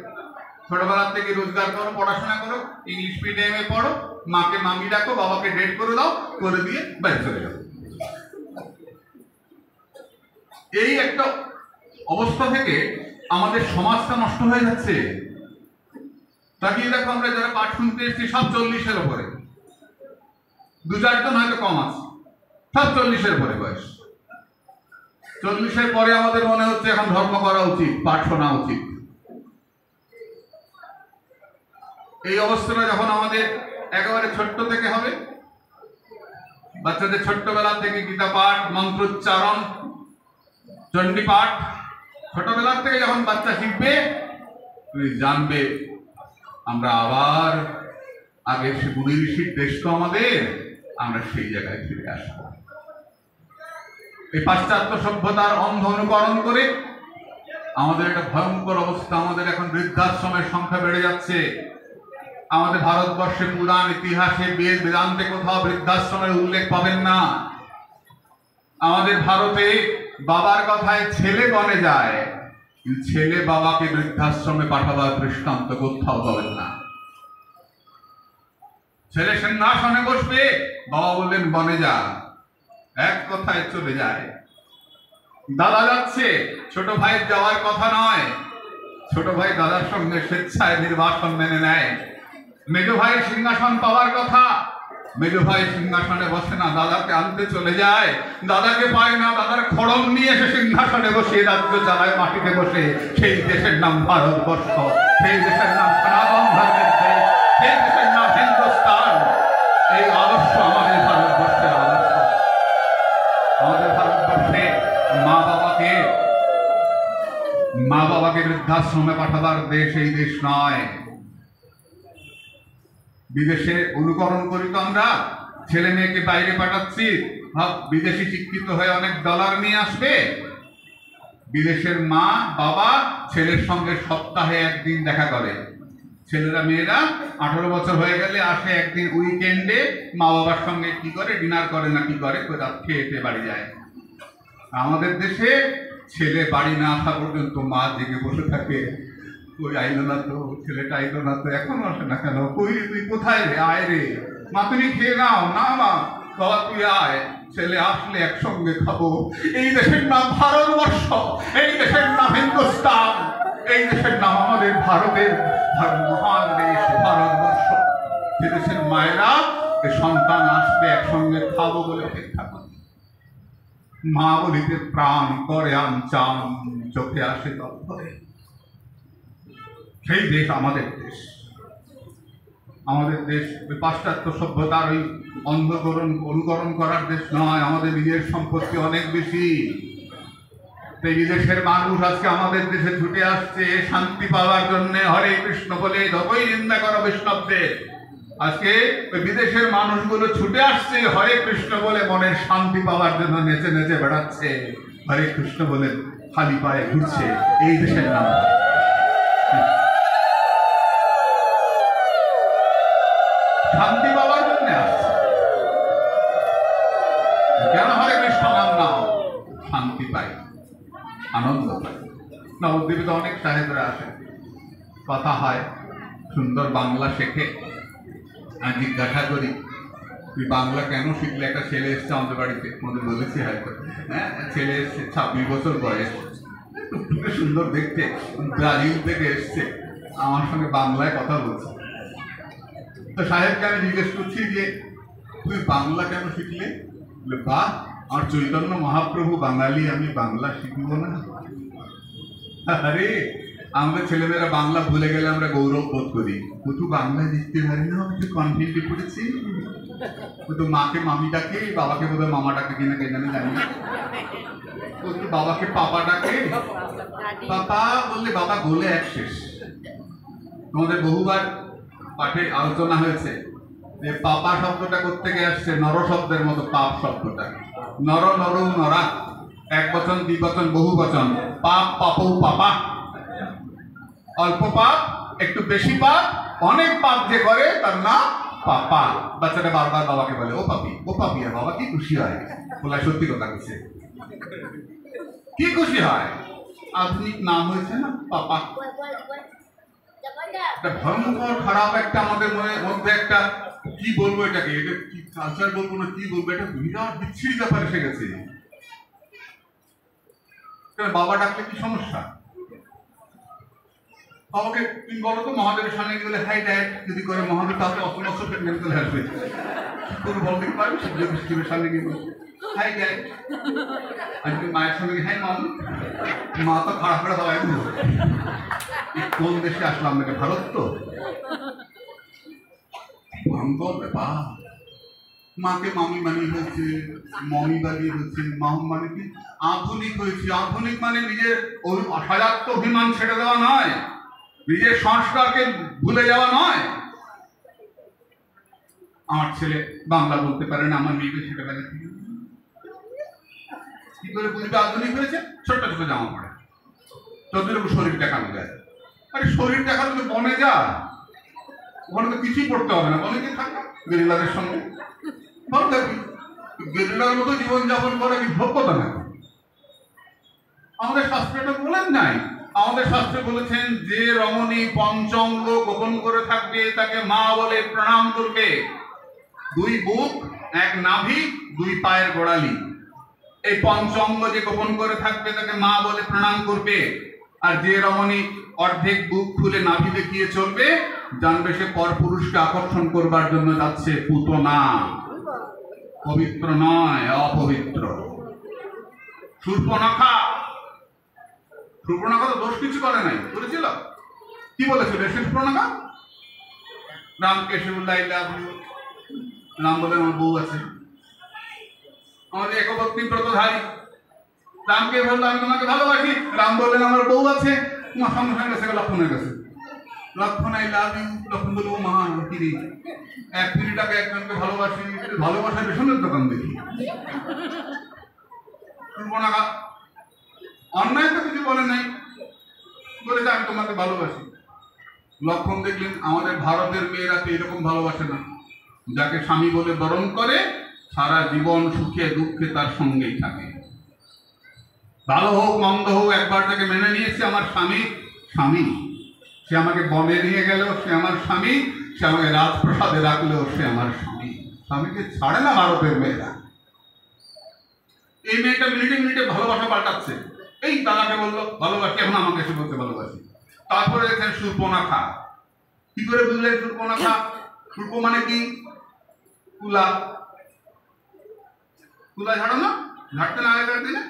ছোটবেলার থেকে রোজগার করো, পড়াশোনা করো, ইংলিশ মিডিয়ামে পড়ো, মাকে মামি ডাকো, বাবাকে ডেট করে দাও, করে দিয়ে বাইরে চলে যাও। এই একটা অবস্থা থেকে আমাদের সমাজটা নষ্ট হয়ে যাচ্ছে। তাকিয়ে দেখো, আমরা যারা পাঠ শুনতে এসেছি সব 40-এর উপরে, 2-4 জন হয়তো কম আছে, সব 40-এর উপরে বয়স। 40-এর পরে আমাদের মনে হচ্ছে এখন ধর্ম করা উচিত, পাঠ শোনা উচিত। এই অবস্থাটা যখন আমাদের একেবারে ছোট্ট থেকে হবে, বাচ্চাদের ছোট্টবেলা থেকে গীতা পাঠ, মন্ত্রোচ্চারণ, চণ্ডী পাঠ ছোটবেলার থেকে যখন বাচ্চা শিখবে, তুমি জানবে আমরা আবার আগের সে গুণী ঋষির দেশ তো আমাদের, আমরা সেই জায়গায় ফিরে আসবো। এই পাশ্চাত্য সভ্যতার অন্ধ অনুকরণ করে আমাদের একটা ভয়ঙ্কর অবস্থা। আমাদের এখন বৃদ্ধাশ্রমের সংখ্যা বেড়ে যাচ্ছে। আমাদের ভারতবর্ষে পুরাণ ইতিহাসে বেদ বেদান্তে কোথাও বৃদ্ধাশ্রমের উল্লেখ পাবেন না। আমাদের ভারতে বাবার কথায় ছেলে বনে যায়, ছেলে বাবাকে বৃদ্ধাশ্রমে পাঠাবার দৃষ্টান্ত কোথাও পাবেন না। ছেলে সিংহাসনে বসবে, বাবা বললেন বনে যা, এক কথায় চলে যায়। দাদা যাচ্ছে, ছোট ভাই যাওয়ার কথা নয়, ছোট ভাই দাদার সঙ্গে স্বেচ্ছায় নির্বাসন মেনে নেয়। মেজ ভাই সিংহাসন পাওয়ার কথা, মেজ ভাই সিংহাসনে বসে না, দাদাকে আনতে চলে যায়। দাদাকে পায় না, দাদার খড়ম নিয়ে এসে সিংহাসনে বসে রাজ্য চালায় মাটিতে বসে। সেই দেশের নাম ভারতবর্ষ, সেই দেশের নাম সনাতন ধর্মের দেশ, সেই দেশের নাম হিন্দুস্তান। এই আদর্শ আমাদের ভারতবর্ষের আদর্শ। আমাদের ভারতবর্ষে মা বাবাকে বৃদ্ধাশ্রমে পাঠাবার দেশ এই দেশ নয়। বিদেশে অনুকরণ করি তো আমরা, ছেলে মেয়েকে বাইরে পাঠাচ্ছি, বিদেশি শিক্ষিত হয়ে অনেক ডলার নিয়ে আসবে। বিদেশের মা বাবা ছেলের সঙ্গে সপ্তাহে একদিন দেখা করে। ছেলেরা মেয়েরা 18 বছর হয়ে গেলে আসে একদিন উইকেন্ডে, মা বাবার সঙ্গে কি করে, ডিনার করে না কি করে, খেয়ে বাড়ি যায়। আমাদের দেশে ছেলে বাড়ি না আসা পর্যন্ত মা জেগে বসে থাকে, ওই আইলো না তো, ছেলেটা আইলো না তো, এখনো আসে না কেন, কই তুই কোথায় রে, আয় রে, মা তুমি খেয়ে নাও, না মা বাবা তুই আয়, ছেলে আসলে একসঙ্গে খাবো। এই দেশের নাম ভারতবর্ষ, এই দেশের নাম হিন্দুস্তান, এই দেশের নাম আমাদের ভারতের মহান দেশ ভারতবর্ষ। যে দেশের মায়েরা সন্তান আসবে একসঙ্গে খাবো বলে অপেক্ষা করে। মা বলিতে প্রাণ করে আনচান, চোখে আসে তৎপরে। সেই দেশ আমাদের দেশ। আমাদের দেশ পাশ্চাত্য সভ্যতার ওই অনুকরণ করার দেশ নয়। আমাদের নিজের সম্পত্তি অনেক বেশি। এই বিদেশের মানুষ আজকে আমাদের দেশে ছুটে আসছে শান্তি পাওয়ার জন্য। হরে কৃষ্ণ বলে যতই নিন্দা করো বৈষ্ণবদের, আজকে ওই বিদেশের মানুষগুলো ছুটে আসছে হরে কৃষ্ণ বলে মনের শান্তি পাওয়ার জন্য, নেচে নেচে বেড়াচ্ছে, হরে কৃষ্ণ বলে খালি পায়ে ঘুরছে। এই দেশের নাম শান্তি পাওয়ার জন্য আসছে। কেন হরে কৃষ্ণ নাম নাও? শান্তি পাই, আনন্দ পাই। নবদ্বীপে তো অনেক সাহেবরা আসে, কথা হয়, সুন্দর বাংলা শেখে। আর জিজ্ঞাসা করি তুই বাংলা কেন শিখলে? একটা ছেলে এসছে আমাদের বাড়িতে, আমাদের বলেছি হয়তো, হ্যাঁ, ছেলে এসছে 26 বছর বয়স, সুন্দর দেখতে, ব্রাজিল থেকে এসছে, আমার সঙ্গে বাংলায় কথা বলছে। তো সাহেবকে আমি জিজ্ঞেস করছি যে তুই বাংলা কেন শিখলে? বা আমার চৈতন্য মহাপ্রভু বাঙালি, আমি বাংলা শিখব না? আরে আমাদের ছেলেমেয়েরা বাংলা ভুলে গেলে আমরা গৌরব বোধ করি। তুই বাংলা লিখতে পারি না, আমি তো কনফিউজে পড়েছি। তো মাকে মামি ডাকে, বাবাকে বোধহয় মামা ডাকে কিনা কে জানি, জানি না। তো বাবাকে পাপা ডাকে, পাপা বললে বাবা বলে এক শেষ। তোমাদের বহুবার পাঠে আলোচনা হয়েছে যে পাপা শব্দটা কোত্থেকে আসছে? নর শব্দের মতো পাপ শব্দটা। নর নর নরা, এক বচন, দ্বিবচন, বহু বচন। পাপ পাপৌ পাপা, অল্প পাপ, একটু বেশি পাপ, অনেক পাপ যে করে তার নাম পাপা। বাচ্চাটা বারবার বাবাকে বলে ও পাপি, ও পাপি, আর বাবা কি খুশি হয়, বলে সত্যি কথা বলছে, কি খুশি হয়। আধুনিক নাম হয়েছে না পাপা। ভয়ঙ্কর খারাপ একটা আমাদের মধ্যে একটা, কি বলবো এটাকে, এটা কি কালচার বলবো না কি বলবো, এটা বিরাট বিচ্ছিরি ব্যাপার এসে গেছে। বাবা ডাকলে কি সমস্যা? বাবাকে তুমি বলো তো মহাদেবের সামনে গেলে হাই ড্যাড যদি করে, মহাদেব তাহলে অসমস্ত মেরে চলে আসবে। তোর বলতে পারবি শিবের সামনে গিয়ে বলছে হাই ড্যাড, আর তুমি মায়ের সঙ্গে হাই মম, মা তো খারাপ করে দাওয়াই বলবে। কোন দেশে আসলাম? এটা ভারত তো। ভয়ঙ্কর ব্যাপার। মাকে মামি বানিয়ে হয়েছে, মমি বানিয়ে হয়েছে, মাম মানে কি আধুনিক হয়েছে। আধুনিক মানে নিজের অসাজাত্য অভিমান ছেড়ে দেওয়া নয়, নিজের সংস্কারকে ভুলে যাওয়া নয়। আমার ছেলে বাংলা বলতে পারে না, আমার মেয়েকে ছেলেবেলা থেকে কি করে বুঝবে আধুনিক হয়েছে? ছোট্ট ছোট জামা পড়ে, তোদের শরীর দেখানো যায়। আরে শরীর দেখানো তো বনে যা, ওখানে তো কিছুই পড়তে হবে না, বনে গিয়ে থাকবে গেরিলাদের সঙ্গে, ভালো থাকবি। গেরিলার মতো জীবনযাপন করে কি ভোগ্যতা না? আমাদের শাস্ত্রে এটা বলেন নাই। আমাদের শাস্ত্রে বলেছেন যে রমণী পঞ্চঙ্গ গোপন করে থাকবে তাকে মা বলে প্রণাম করবে। 2 বুক, 1 নাভি, 2 পায়ের গোড়ালি, এই পঞ্চঙ্গ যে গোপন করে থাকবে তাকে মা বলে প্রণাম করবে। আর যে রমণী অর্ধেক বুক খুলে নাভি দেখিয়ে চলবে, জানবে সে পরপুরুষকে আকর্ষণ করবার জন্য যাচ্ছে, পুতনা, পবিত্র নয়, অপবিত্র। শূর্পণখা তো দোষ কিছু করে নাই, বলেছিল কি বলেছিল শূর্পণখা? রামকে শিবুল্লাহ লাভ ইউ, রাম বলেন আমার বউ আছে। আমাদের একভক্তি ব্রতধারী রামকে বললো আমি তোমাকে ভালোবাসি, রাম বললেন আমার বউ আছে। তোমার সঙ্গে সঙ্গে গেছে লক্ষণের কাছে, লক্ষণ আই লাভ ইউ, লক্ষণ বলবো মা কিরি 1 কোটি টাকা একজনকে ভালোবাসি, ভালোবাসার রেশনের দোকান দেখি। শূর্পণখা অন্যায় তো কিছু বলে নাই, বলেছে আমি তোমাকে ভালোবাসি। লক্ষণ দেখলেন আমাদের ভারতের মেয়েরা তো এরকম ভালোবাসে না, যাকে স্বামী বলে বরণ করে সারা জীবন সুখে দুঃখে তার সঙ্গেই থাকে। ভালো হোক মন্দ হোক, একবার তাকে মেনে নিয়েছে আমার স্বামী, স্বামী। সে আমাকে বনে নিয়ে গেল, সে আমার স্বামী। সে আমাকে রাজপ্রাসাদে রাখলেও সে আমার স্বামী। স্বামীকে ছাড়ে না ভারতের মেয়েরা। এই মেয়েটা মিনিটে মিনিটে ভালোবাসা পাল্টাচ্ছে। এই দাদাকে বললো ভালোবাসি, এখন আমাকে এসে বলতে ভালোবাসি। তারপরে দেখছেন শূর্পণখা। কি করে বুঝলেন শূর্পণখা? শূর্প মানে কি? কুলা, কুলা ঝাড়ো না, ঝাড়তেন আগেকার দিনে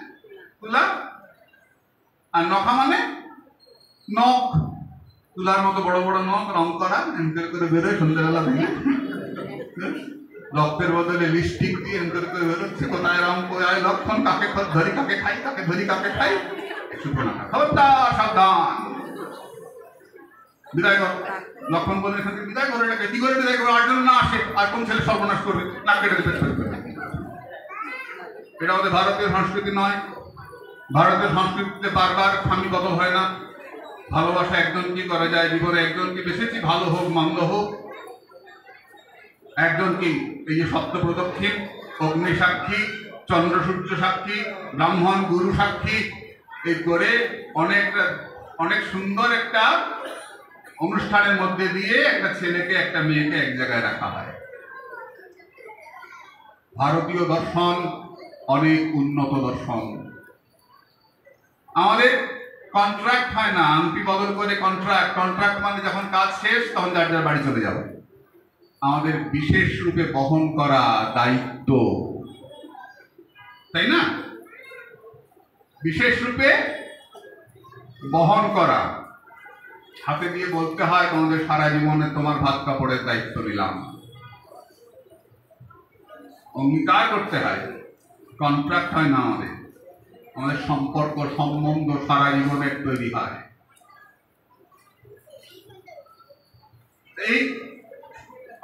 তুলা। আর নখা মানে নখ, তুলার মতো বড় বড় নখ, রং করা, এমনি করে বেরোয় সন্ধ্যাবেলা থেকে, রক্তের বদলে লিপস্টিক দিয়ে এমনি করে বেরোচ্ছে। কোথায় রং, কোথায় লক্ষণ, কাকে ধরি কাকে খাই, কাকে ধরি কাকে খাই। সুপ্রনাখা খবরদার, সাবধান, বিদায় কর। লক্ষণ বলে এখান থেকে বিদায় করে, এটাকে কি করে বিদায় করবে? আটজন না আসে, আর কোন ছেলে সর্বনাশ করবে, নাক কেটে পেট ফেলবে। এটা আমাদের ভারতীয় সংস্কৃতি নয়। ভারতের সংস্কৃতিতে বারবার স্বামীগত হয় না। ভালোবাসা একজন কি করা যায়, জীবনে একজনকে বেশিছি, ভালো হোক মন্দ হোক, একজন কি এই যে সত্য প্রদক্ষিণ, অগ্নি সাক্ষী, চন্দ্র সূর্য সাক্ষী, ব্রাহ্মণ গুরু সাক্ষী, এই করে অনেক সুন্দর একটা অনুষ্ঠানের মধ্যে দিয়ে একটা ছেলেকে একটা মেয়েকে এক জায়গায় রাখা হয়। ভারতীয় দর্শন অনেক উন্নত দর্শন। আমাদের কন্ট্রাক্ট হয় না, আংটি বদল করে কন্ট্রাক্ট মানে যখন কাজ শেষ তখন যার যার বাড়ি চলে যাবে। আমাদের বিশেষ রূপে বহন করা দায়িত্ব, তাই না? বিশেষ রূপে বহন করা, হাতে দিয়ে বলতে হয় তোমাদের সারা জীবনে তোমার ভাত কাপড়ের দায়িত্ব নিলাম। অঙ্গীকার করতে হয়, কন্ট্রাক্ট হয় না। আমাদের সম্পর্ক সম্বন্ধ সারা জীবনের তৈরি হয়। এই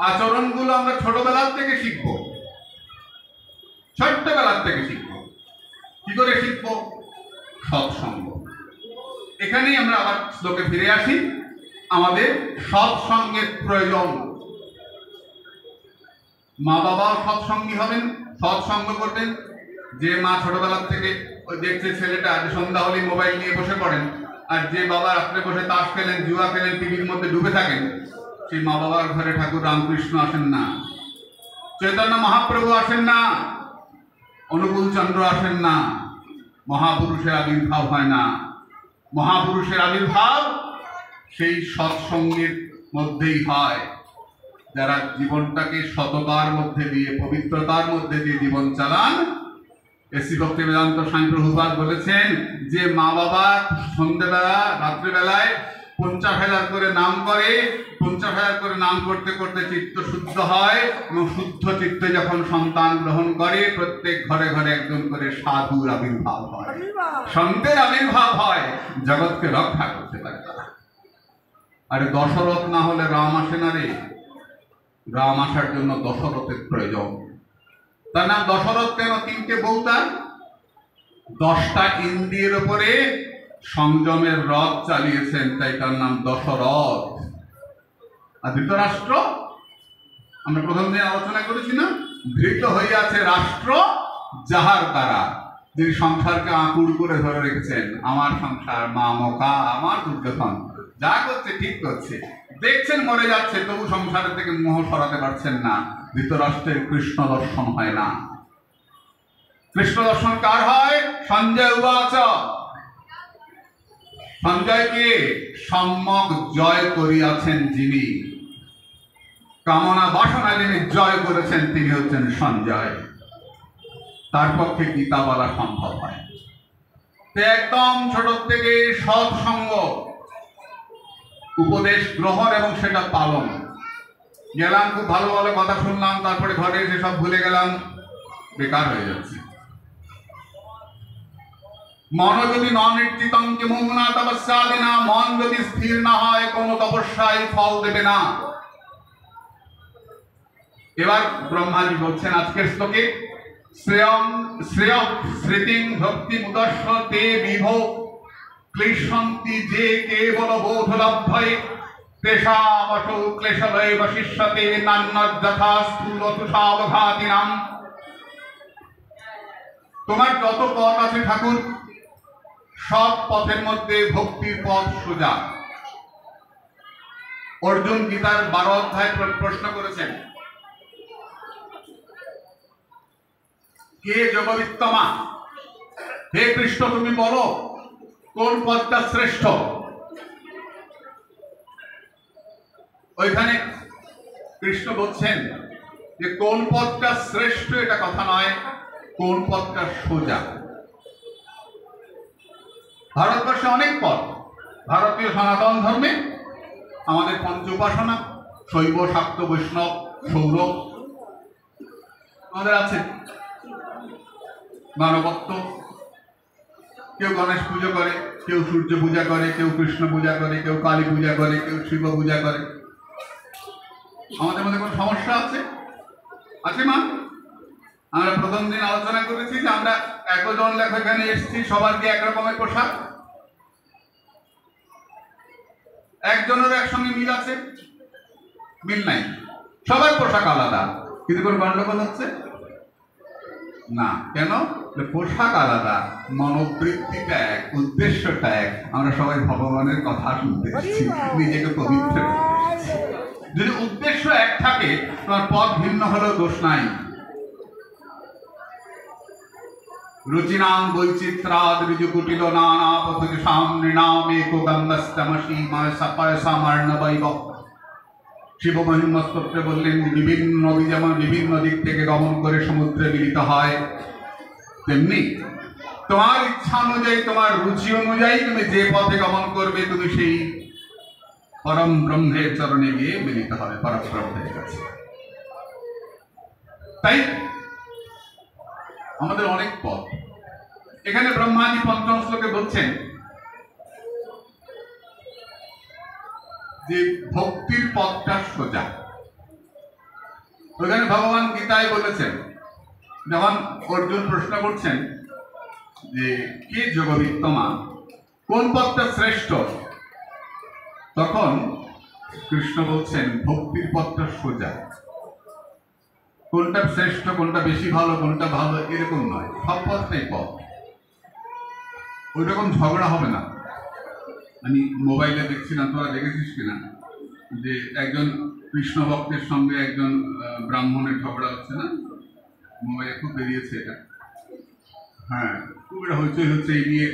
আচরণগুলো আমরা ছোটবেলার থেকে শিখবো, ছোট্টবেলার থেকে শিখবো। কি করে শিখবো? সৎসঙ্গ। এখানেই আমরা আবার শ্লোকে ফিরে আসি। আমাদের সৎসঙ্গের প্রয়োজন। মা বাবাও সৎসঙ্গী হবেন, সৎসঙ্গ করবেন। যে মা ছোটবেলার থেকে ওই দেখছে ছেলেটা আজ সন্ধ্যা হলে মোবাইল নিয়ে বসে পড়েন, আর যে বাবা রাত্রে বসে তাস খেলেন, জুয়া খেলেন, টিভির মধ্যে ডুবে থাকেন, সেই মা বাবার ঘরে ঠাকুর রামকৃষ্ণ আসেন না, চৈতন্য মহাপ্রভু আসেন না, অনুকূল চন্দ্র আসেন না, মহাপুরুষের আবির্ভাব হয় না। মহাপুরুষের আবির্ভাব সেই সৎসঙ্গের মধ্যেই হয়। যারা জীবনটাকে সততার মধ্যে দিয়ে, পবিত্রতার মধ্যে দিয়ে জীবন চালান। এসি ভক্তি বেদান্ত স্বামী প্রভুপাদ বলেছেন যে মা বাবা সন্ধ্যেবেলা রাত্রিবেলায় 50,000 করে নাম করে, 50,000 করে নাম করতে করতে চিত্ত শুদ্ধ হয়, এবং শুদ্ধ চিত্তে যখন সন্তান গ্রহণ করে প্রত্যেক ঘরে ঘরে একজন করে সাধুর আবির্ভাব হয়, সন্তের আবির্ভাব হয়, জগৎকে রক্ষা করতে পারে তারা। আরে দশরথ না হলে রাম আসে না রে। রাম আসার জন্য দশরথের প্রয়োজন। তার নাম দশরথ কেন? 3টে বউ তার, 10টা ইন্দ্রিয়ের উপরে সংযমের রথ চালিয়েছেন, তাই তার নাম দশরথ। আর ধৃতরাষ্ট্র, আমরা প্রথম দিন আলোচনা করেছি না, ধৃত হইয়াছে রাষ্ট্র যাহার দ্বারা, যিনি সংসারকে আঁকুড় করে ধরে রেখেছেন। আমার সংসার মা মোকা, আমার দুর্যোধন যা করছে ঠিক করছে, দেখছেন মরে যাচ্ছে, তবু সংসারের থেকে মোহ সরাতে পারছেন না। ধৃতরাষ্ট্রের কৃষ্ণ দর্শন হয় না। কৃষ্ণ দর্শন কার হয়? সঞ্জয় উবাচ। সঞ্জয়কে সম্যক জয় করিয়াছেন যিনি, কামনা বাসনা যিনি জয় করেছেন, তিনি হচ্ছেন সঞ্জয়। তার পক্ষে গীতা বলা সম্ভব হয়। একদম ছোট থেকে সৎসঙ্গ, উপদেশ গ্রহণ এবং সেটা পালন। গেলাম, খুব ভালো ভালো কথা শুনলাম, তারপরে ঘরে এসে সব ভুলে গেলাম, বেকার হয়ে যাচ্ছে। মন যদি নির্জিতঙ্কে মুগ্না তপস্যাদিনা, মন যদি স্থির না হয় কোনো তপস্যায় ফল দেবে না। এবার ব্রহ্মাজি বলছেন আজকের শ্লোকে, শ্রেয় স্মৃতিং ভক্তি মুদস্য তে বিভো ক্লেশন্তি যে কেবল বোধলভ্যে, তেষামসৌ ক্লেশলয়ে বশিষ্যতে নান্যযথা স্থূলতুষাবঘাতিনাম। তোমার যত পথ আছে ঠাকুর, সব পথের মধ্যে ভক্তির পথ সোজা। অর্জুন গীতার 12 অধ্যায় প্রশ্ন করেছেন, কে যোগবিত্তমা, হে কৃষ্ণ তুমি বলো কোন পথটা শ্রেষ্ঠ। ওইখানে কৃষ্ণ বলছেন যে কোন পথটা শ্রেষ্ঠ এটা কথা নয়, কোন পথটা সোজা? ভারতবর্ষে অনেক পথ। ভারতীয় সনাতন ধর্মে আমাদের পঞ্চ উপাসনা, শৈব, শাক্ত, বৈষ্ণব, সৌর আমাদের আছে। মানবত্ব, কেউ গণেশ পুজো করে, কেউ সূর্য পূজা করে, কেউ কৃষ্ণ পূজা করে, কেউ কালী পূজা করে, কেউ শিব পূজা করে। আমাদের মধ্যে কোনো সমস্যা আছে? আছে মা? আমরা প্রথম দিন আলোচনা করেছি যে আমরা 1 জন লেখক এখানে এসেছি, সবার কি একরকমের পোশাক? একজনের একসঙ্গে মিল আছে? মিল নাই। সবার পোশাক আলাদা, কিন্তু কোন গন্ডগোল হচ্ছে না। কেন? পোশাক আলাদা, মনোবৃত্তিটা এক, উদ্দেশ্যটা এক। আমরা সবাই ভগবানের কথা শুনতে এসেছি, নিজেকে পবিত্র করতে এসেছি। যদি উদ্দেশ্য এক থাকে, তোমার পথ ভিন্ন হলেও দোষ নাই। রুচিনাম বৈচিত্রাদ ঋজুকুটিল নানা পথুষাম নৃণাম একো গঙ্গস্তমসি মায়সামার্ণবৈব। শিব মহিমা স্তোত্রে বললেন, বিভিন্ন নদী যেমন বিভিন্ন দিক থেকে গমন করে সমুদ্রে মিলিত হয়, তেমনি তোমার ইচ্ছা অনুযায়ী, তোমার রুচি অনুযায়ী তুমি যে পথে গমন করবে, তুমি সেই পরম ব্রহ্মের চরণে গিয়ে মিলিত হবে, পরম ব্রহ্মের কাছে। তাই আমাদের অনেক পথ। এখানে ব্রহ্মাজি পঞ্চম শ্লোকে বলছেন যে ভক্তির পথটা সোজা। ওখানে ভগবান গীতায় বলেছেন, যখন অর্জুন প্রশ্ন করছেন যে কে যোগবিত্তমা, কোন পথটা শ্রেষ্ঠ, তখন কৃষ্ণ বলছেন ভক্তির পথটা সোজা। কোনটা শ্রেষ্ঠ, কোনটা বেশি ভালো, কোনটা ভালো এরকম নয়, সব পথটাই পথ। ওই রকম ঝগড়া হবে না। আমি মোবাইলে দেখছিলাম, তোরা দেখেছিস কিনা, যে একজন কৃষ্ণ ভক্তের সঙ্গে একজন ব্রাহ্মণের ঝগড়া হচ্ছে না? মোবাইলে খুব বেরিয়েছে এটা। হ্যাঁ, খুব এটা হইচই হচ্ছে। এই নিয়ে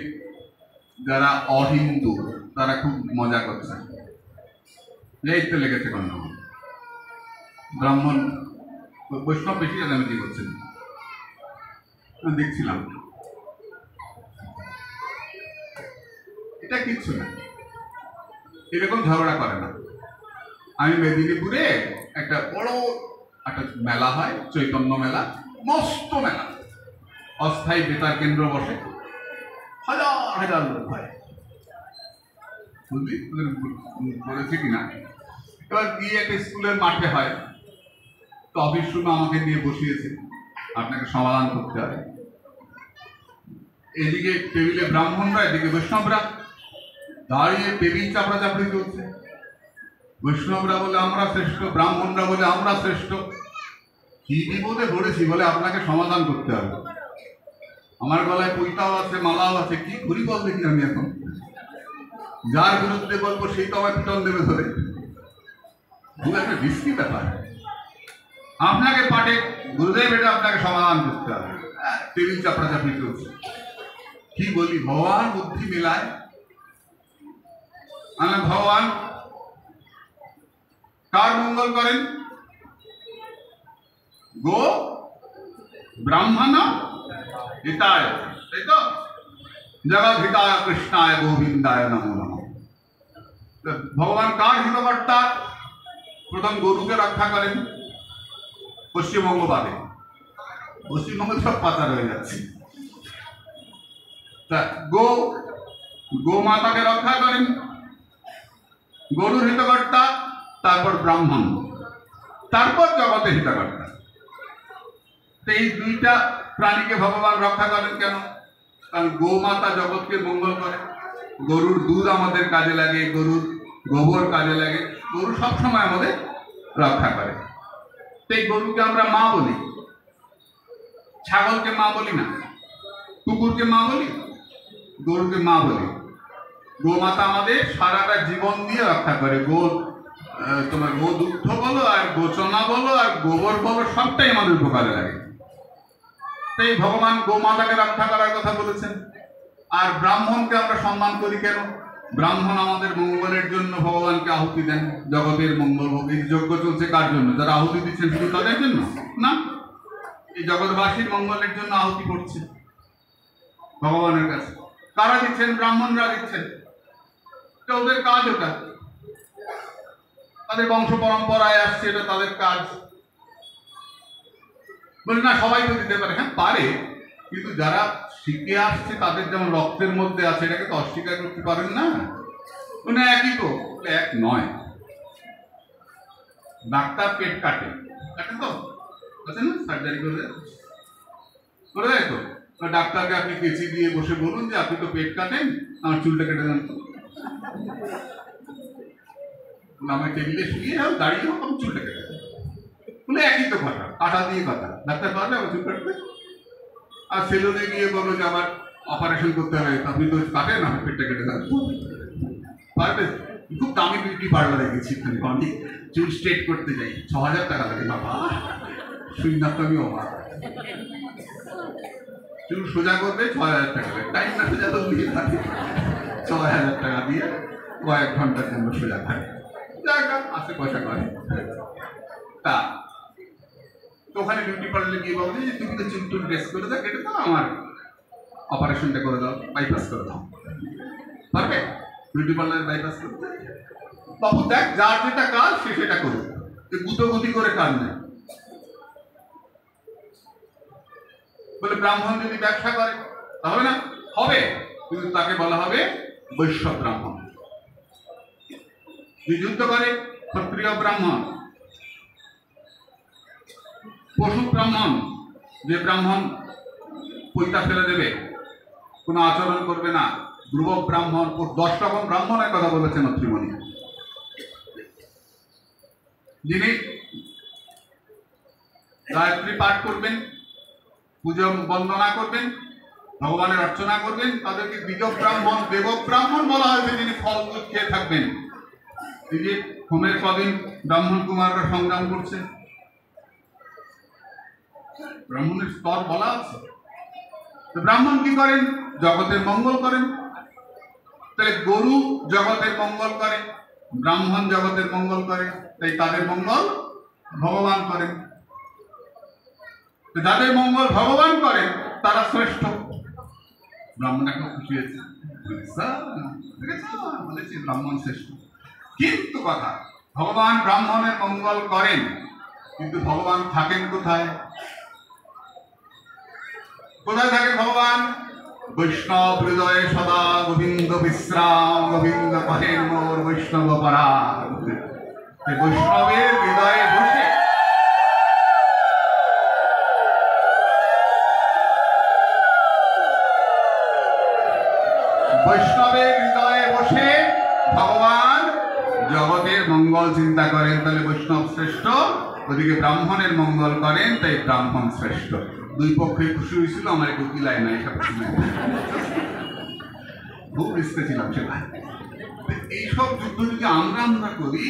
যারা অহিন্দু তারা খুব মজা করছে, এই তো লেগেছে গন্ডগোল। ব্রাহ্মণ বৈষ্ণব বেশি জানাজানি করছেন, দেখছিলাম। এটা কিচ্ছু না, এরকম ঝগড়া করে না। আমি মেদিনীপুরে একটা বড় একটা মেলা হয়, চৈতন্য মেলা, মস্ত মেলা, অস্থায়ী বেতার কেন্দ্র বসে, হাজার হাজার লোক হয়, বুঝলি বলেছে কিনা। এবার গিয়ে একটা স্কুলের মাঠে হয়, তো অফিস রুমে আমাকে নিয়ে বসিয়েছে, আপনাকে সমাধান করতে হবে। এদিকে টেবিলে ব্রাহ্মণরা, এদিকে বৈষ্ণবরা দাঁড়িয়ে টেবিল চাপড়া চাপড়ি চলছে। বৈষ্ণবরা বলে আমরা শ্রেষ্ঠ, ব্রাহ্মণরা বলে আমরা শ্রেষ্ঠ। কি বিপদে পড়েছি বলে আপনাকে সমাধান করতে হবে। আমার গলায় পৈতাও আছে, মালাও আছে, কি করি বল দেখি আমি এখন। যার বিরুদ্ধে বলবো সেই তো আমার পিটন দেবে ধরে। একটা রিস্কি ব্যাপার। আপনাকে পাঠে গুরুদেব, এটা আপনাকে সমাধান করতে হবে। টেবিল চাপড়া চাপড়ি চলছে। কি বলি, ভগবান বুদ্ধি মেলায়। ভগবান কার মঙ্গল করেন? গো ব্রাহ্মণ হিতায়, তাই তো? জগৎ হিতায় কৃষ্ণায় গোবিন্দায় নমো নমঃ। ভগবান কার হিতকর্তা? প্রথম গরুকে রক্ষা করেন পশ্চিমবঙ্গ বাদে। পশ্চিমবঙ্গ সব পাচার হয়ে যাচ্ছে। তা গোমাতাকে রক্ষা করেন, গরুর হিতকর্তা, তারপর ব্রাহ্মণ, তারপর জগতের হিতকর্তা। এই দুইটা প্রাণীকে ভগবান রক্ষা করেন কেন? কারণ গোমাতা জগৎকে মঙ্গল করে। গরুর দুধ আমাদের কাজে লাগে, গরুর গোবর কাজে লাগে, গরু সবসময় আমাদের রক্ষা করে। সেই গরুকে আমরা মা বলি, ছাগলকে মা বলি না, কুকুরকে মা বলি, গরুকে মা বলি। গোমাতা আমাদের সারাটা জীবন দিয়ে রক্ষা করে। তোমার গোদুগ্ধ বলো, আর গোচনা বলো, আর গোবর বলো, সবটাই আমাদের উপকারে লাগে। তাই ভগবান গোমাতাকে রক্ষা করার কথা বলেছেন। আর ব্রাহ্মণকে আমরা সম্মান করি কেন? ব্রাহ্মণ আমাদের মঙ্গলের জন্য ভগবানকে আহুতি দেন, জগতের মঙ্গল হোক। এই যজ্ঞ চলছে কার জন্য? যারা আহুতি দিচ্ছেন শুধু তাদের জন্য না, এই জগৎবাসীর মঙ্গলের জন্য আহুতি করছে ভগবানের কাছে। কারা দিচ্ছেন? ব্রাহ্মণরা দিচ্ছেন। ওদের কাজ ওটা, তাদের বংশ পরম্পরায় আসছে, এটা তাদের কাজ। বলে না সবাই তো দিতে পারে। হ্যাঁ পারে, কিন্তু যারা শিখে আসছে তাদের যেমন রক্তের মধ্যে আছে, এটাকে তো অস্বীকার করতে পারেন না। মানে একই তো, এক নয়। ডাক্তার পেট কাটে, কাটেন তো আছে না, সার্জারি করে দেয় তো। ডাক্তারকে আপনি কেচি দিয়ে বসে বলুন যে আপনি তো পেট কাটেন, আমার চুলটা কেটে দেন তো। আমার টেবিলে শুয়ে হোক, দাঁড়িয়ে হোক, আমি চুলটা কেটে দেন। বলে একই তো কথা, কাটা দিয়ে কথা। ডাক্তার পারবে আমার চুল কাটবে? আর সেলুনে গিয়ে বলো যে আমার অপারেশন করতে হবে, আপনি তো কাটেন, আমার পেটটা কেটে দেন পারবে? খুব দামি বিউটি পার্লারে গেছি, অনেক চুল স্ট্রেট করতে যাই, ৬,০০০ টাকা লাগে। বাবা শুনলাম তো আমি অবাক। চুল সোজা করবে ৬,০০০ টাকা লাগে, টাইম না সোজা তো দিয়ে থাকে, ৬,০০০ টাকা দিয়ে কয়েক ঘন্টার জন্য সোজা থাকে, জায়গা আসে পয়সা করে। তা ওখানে বিউটি পার্লারে গিয়ে বলবে যে তুমি তো চুল টুল ড্রেস করে দাও, কেটে দাও, আমার অপারেশনটা করে দাও, বাইপাস করে দাও। পারবে বিউটি পার্লারে বাইপাস করতে? বাবু দেখ, যার যেটা কাজ সে সেটা করবে, গুতোগুতি করে কাজ নেই। বলে ব্রাহ্মণ যদি ব্যবসা করে তাহলে না হবে, কিন্তু তাকে বলা হবে বৈশ্য ব্রাহ্মণ। যদি যুদ্ধ করে ক্ষত্রিয় ব্রাহ্মণ। পশু ব্রাহ্মণ, যে ব্রাহ্মণ পৈতা ফেলে দেবে, কোনো আচরণ করবে না, ধ্রুব ব্রাহ্মণ। 10 রকম ব্রাহ্মণের কথা বলেছেন অত্রিমণি। যিনি গায়ত্রী পাঠ করবেন, পুজো বন্দনা করবেন, ভগবানের অর্চনা করবেন, তাদেরকে দ্বিজ ব্রাহ্মণ, দেব ব্রাহ্মণ বলা হয়েছে, যিনি ফল দুধ খেয়ে থাকবেন। এই যে হোমের কদিন ব্রাহ্মণ কুমাররা সংগ্রাম করছে, ব্রাহ্মণের স্তর বলা আছে। তো ব্রাহ্মণ কি করেন? জগতের মঙ্গল করেন। তাহলে গরু জগতের মঙ্গল করে, ব্রাহ্মণ জগতের মঙ্গল করে, তাই তাদের মঙ্গল ভগবান করেন। যাদের মঙ্গল ভগবান করেন তারা শ্রেষ্ঠ। ব্রাহ্মণ এখন খুশি হয়েছে, বলেছি ব্রাহ্মণ শ্রেষ্ঠ। কিন্তু কথা, ভগবান ব্রাহ্মণের মঙ্গল করেন, কিন্তু ভগবান থাকেন কোথায়? কোথায় থাকেন ভগবান? বৈষ্ণব হৃদয়ে সদা গোবিন্দ বিশ্রাম, গোবিন্দ কহেন মোর বৈষ্ণব পরাগ। বৈষ্ণবের হৃদয়ে বসে বৈষ্ণবের হৃদয়ে বসে ভগবান জগতের মঙ্গল চিন্তা করেন, তাহলে বৈষ্ণব শ্রেষ্ঠ। ওদিকে ব্রাহ্মণের মঙ্গল করেন, তাই ব্রাহ্মণ শ্রেষ্ঠ। দুই পক্ষে খুশি হয়েছিল, আমার একটু কিলাই নাই, খুব রিস্কে ছিলাম সেটা। এইসব যুদ্ধ যদি আমরা করি,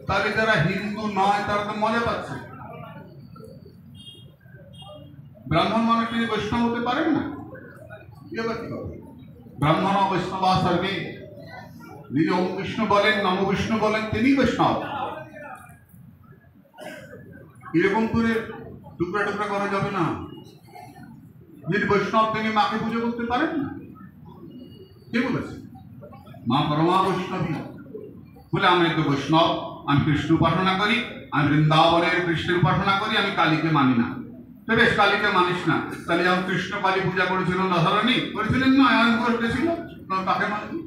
তাহলে যারা হিন্দু নয় তারা তো মজা পাচ্ছে। ব্রাহ্মণ মানুষ তিনি বৈষ্ণব হতে পারেন না, ব্রাহ্মণ বৈষ্ণব সর্বে। যিনি ওম বিষ্ণু বলেন, নম বিষ্ণু বলেন, তিনি বৈষ্ণব। এরকম করে টুকরা টুকরা করা যাবে না। যিনি বৈষ্ণব তিনি মাকে পুজো করতে পারেন না, কে বলেছে? মা পরমা বৈষ্ণবী। বলে আমি তো বৈষ্ণব, আমি কৃষ্ণ উপাসনা করি, আমি বৃন্দাবনের কৃষ্ণের উপাসনা করি, আমি কালীকে মানি না। তো বেশ, কালীকে মানিস না, তাহলে যেমন কৃষ্ণ কালী পূজা করেছিল রাধারানী, করেছিলেন না, আয়ন করেছিল, তাকে মানবি।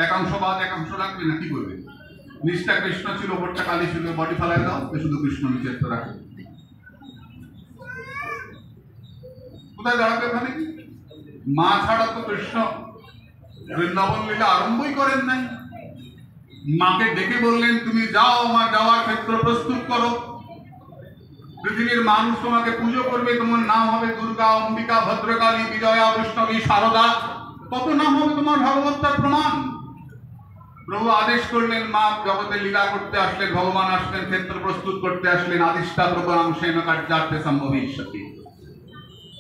একাংশ বাদ একাংশ রাখবে না, কি করবে? নিচটা কৃষ্ণ ছিল, ওপরটা কালী ছিল, বডি ফেলায় দাও, শুধু কৃষ্ণ নিচের তো রাখে। কোথায় দাঁড়াবে ওখানে? মা ছাড়া তো কৃষ্ণ বৃন্দাবন লীলা আরম্ভই করেন নাই। মাকে ডেকে বললেন, তুমি যাও, আমার যাওয়ার ক্ষেত্র প্রস্তুত করো, পৃথিবীর মানুষ তোমাকে পুজো করবে, তোমার নাম হবে দুর্গা, অম্বিকা, ভদ্রকালী, বিজয়া, বৈষ্ণবী, শারদা, কত নাম হবে তোমার, ভাগবতার প্রমাণ। প্রভু আদেশ করলেন, মা জগতে লীলা করতে আসলেন, ভগবান আসলেন, ক্ষেত্র প্রস্তুত করতে আসলেন। আদিষ্ঠা প্রবনাংশেন কার্যার্থে সম্ভবিষ্যতি।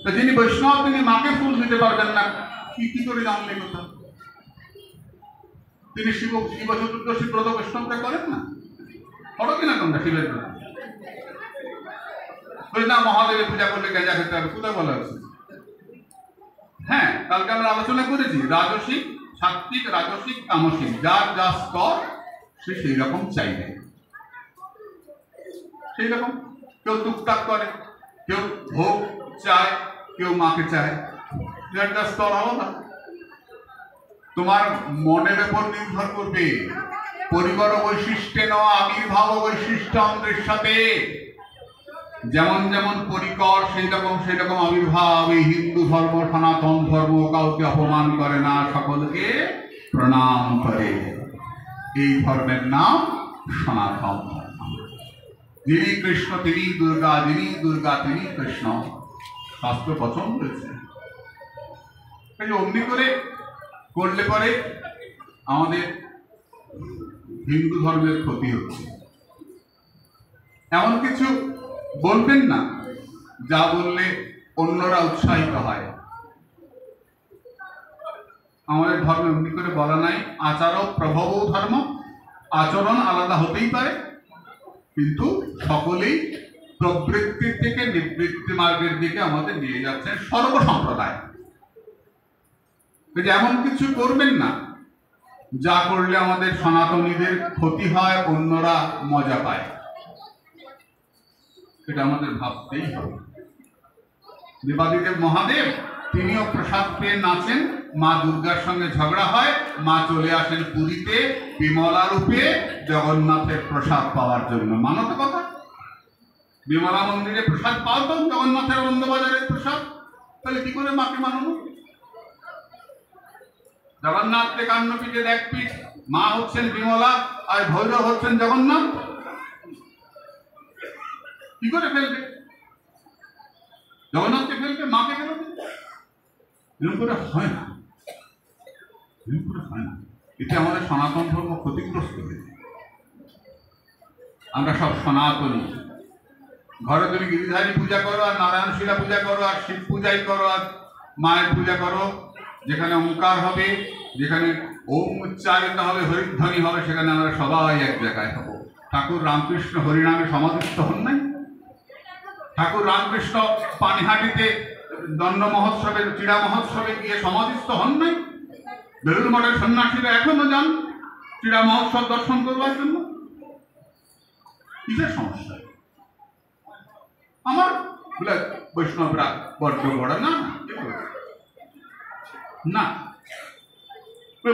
তো যিনি বৈষ্ণব তিনি মাকে ফুল দিতে পারবেন না, কি করে জানলেন কথা? তিনি শিব চতুর্দশী ব্রত বৈষ্ণবরা করেন না, করো কিনা তোমরা শিবের ব্রত? বলে না, মহাদেবের পূজা করলে গেঁজা খেতে হবে। কোথায় বলা হচ্ছে? হ্যাঁ, কালকে আমরা আলোচনা করেছি রাজসিক, সাত্বিক, রাজসিক, তামসিক। যার যা স্তর সে সেই রকম চাইবে, সেই রকম। কেউ টুকটাক করে, কেউ ভোগ চায়, কেউ মাকে চায়। যার যা স্তর আলাদা। তোমার মনের উপর নির্ভর করবে। পরিবার বৈশিষ্ট্যে ন আবির্ভাব বৈশিষ্ট্যের সাথে যেমন যেমন পরিকর সেই রকম আবির্ভাব। এই হিন্দু ধর্ম, সনাতন ধর্ম কাউকে অপমান করে না, সকলকে প্রণাম করে। এই ধর্মের নাম সনাতন ধর্ম। যিনি কৃষ্ণ তিনি দুর্গা, যিনি দুর্গা তিনি কৃষ্ণ, শাস্ত্র বচন রয়েছে। অমনি করে করলে পরে আমাদের হিন্দু ধর্মের ক্ষতি হচ্ছে। এমন কিছু বলবেন না যা বললে অন্যরা উৎসাহিত হয়। আমাদের ধর্মে এমনি করে বলা নাই আচার প্রভব ধর্ম। আচরণ আলাদা হতেই পারে, কিন্তু সকলেই প্রবৃত্তির থেকে নিবৃত্তি মার্গের দিকে আমাদের নিয়ে যাচ্ছেন সর্বসম্প্রদায়। এমন কিছু করবেন না যা করলে আমাদের সনাতনীদের ক্ষতি হয়, অন্যরা মজা পায়। এটা আমাদের ভাবতেই হবে। দেবাদিদেব মহাদেব তিনিও প্রসাদ পেয়ে নাচেন। মা দুর্গার সঙ্গে ঝগড়া হয়, মা চলে আসেন পুরীতে বিমলা রূপে জগন্নাথের প্রসাদ পাওয়ার জন্য। মানো তো কথা? বিমলা মন্দিরে প্রসাদ পাও তো, জগন্নাথের আনন্দবাজারের প্রসাদ। তাহলে কি করে মাকে মানানো? জগন্নাথকে কান্ন পিঠে দেখ পিঠ। মা হচ্ছেন বিমলা আর ভৈরব হচ্ছেন জগন্নাথ। কি করে ফেলবে? জগন্নাথকে ফেলবে, মাকে ফেলবে? এরকম করে হয় না, এরকম করে হয় না। এতে আমাদের সনাতন ধর্ম ক্ষতিগ্রস্ত হয়েছে। আমরা সব সনাতনী। ঘরে তুমি গিরিধারী পূজা করো, আর নারায়ণ শিলা পূজা করো, আর শিব পূজাই করো, আর মায়ের পূজা করো। যেখানে ওঙ্কার হবে, যেখানে ওম উচ্চারিত হবে, হরিধ্বনি হবে, সেখানে আমরা সবাই এক জায়গায় হব। ঠাকুর রামকৃষ্ণ হরিনামে সমাধিস্থ হন নাই? ঠাকুর রামকৃষ্ণ পানিহাটিতে দণ্ড মহোৎসবে, ক্রীড়া মহোৎসবে গিয়ে সমাধিস্থ হন নাই? বেলুড় মঠের সন্ন্যাসীরা এখনো যান ক্রীড়া মহোৎসব দর্শন করবার জন্য। কিসের সমস্যা? আমার বলে বৈষ্ণবরা বড্ড বড় না, না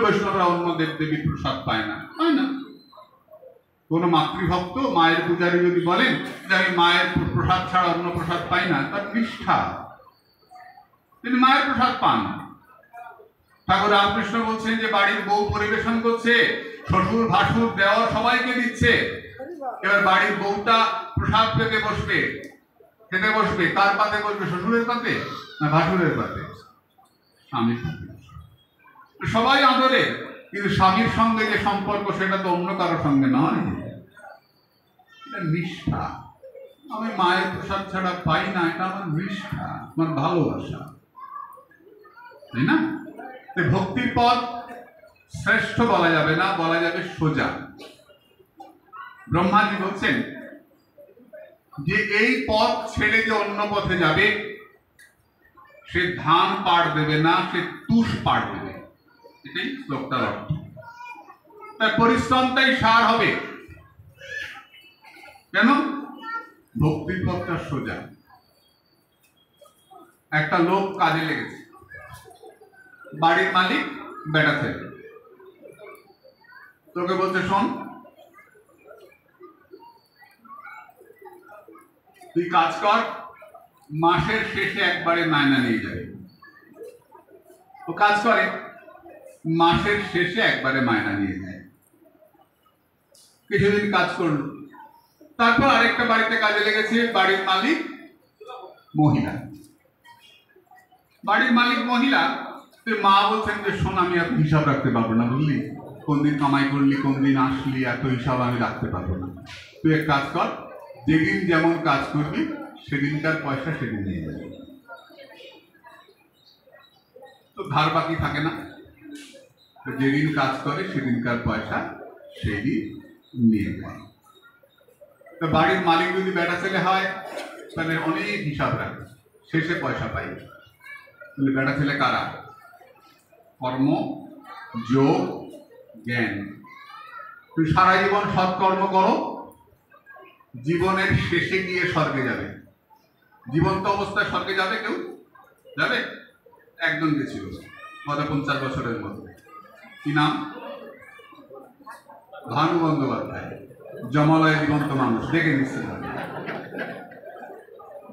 বৈষ্ণবরা অন্য দেব দেবীর প্রসাদ পায় না, পায় না। কোন মাতৃভক্ত মায়ের পূজারী যদি বলেন যে আমি মায়ের প্রসাদ ছাড়া অন্য প্রসাদ পাই না, তার নিষ্ঠা। তিনি মায়ের প্রসাদ পান। ঠাকুর রামকৃষ্ণ বলছেন যে বাড়ির বউ পরিবেশন করছে, শ্বশুর ভাসুর দেওয়া সবাইকে দিচ্ছে। এবার বাড়ির বউটা প্রসাদ পেতে বসবে, খেতে বসবে, কার পাতে বসবে? শ্বশুরের পাতে না ভাসুরের পাতে? স্বামীর পাতে। সবাই আদরে, কিন্তু স্বামীর সঙ্গে যে সম্পর্ক সেটা তো অন্য কারোর সঙ্গে নয়। এটা নিষ্ঠা। আমি মায়ের প্রসাদ ছাড়া পাই না, এটা আমার নিষ্ঠা, আমার ভালোবাসা, তাই না? ভক্তির পথ শ্রেষ্ঠ বলা যাবে না, বলা যাবে সোজা। ব্রহ্মাজি বলছেন যে এই পথ ছেড়ে যে অন্য পথে যাবে সে ধান পাড় দেবে না, সে তুষ পাড় দেবে। এটাই শ্লোকটার অর্থ। তার পরিশ্রমটাই সার হবে। কেন? ভক্তির পথটা সোজা। একটা লোক কাজে লেগেছে, বাড়ির মালিক বেটা ছেলে। তোকে বলছে শোন, তুই কাজ কর, মাসের শেষে একবারে মায়না নিয়ে যাবে। ও কাজ করে, মাসের শেষে একবারে মায়না নিয়ে যায়। কিছুদিন কাজ করলো, তারপর আরেকটা বাড়িতে কাজে লেগেছে, বাড়ির মালিক মহিলা। বাড়ির মালিক মহিলা, মা বলছেন যে শোন, আমি এত হিসাব রাখতে পারবো না, বুঝলি? কোন দিন কামাই করলি, কোন দিন আসলি, এত হিসাব আমি রাখতে পারবো না। তুই এক কাজ কর, যেদিন যেমন কাজ করবি সেদিনকার পয়সা সেদিন নিয়ে যাবি। তো ধার বাকি থাকে না, যেদিন কাজ করে সেদিনকার পয়সা সেদিন নিয়ে যায়। তো বাড়ির মালিক যদি বেটা ছেলে হয় তাহলে অনেক হিসাব রাখে, শেষে পয়সা পাই। বেটা ছেলে কারা? কর্ম, যোগ, জ্ঞান। তুই সারা জীবন সৎকর্ম করো, জীবনের শেষে গিয়ে স্বর্গে যাবে। জীবন্ত অবস্থায় স্বর্গে যাবে কেউ? যাবে? একজন গেছিল গত 50 বছরের মধ্যে। কি নাম? ভানু বন্দ্যোপাধ্যায়। জমালয়ে জীবন্ত মানুষ, দেখে নিচ্ছে,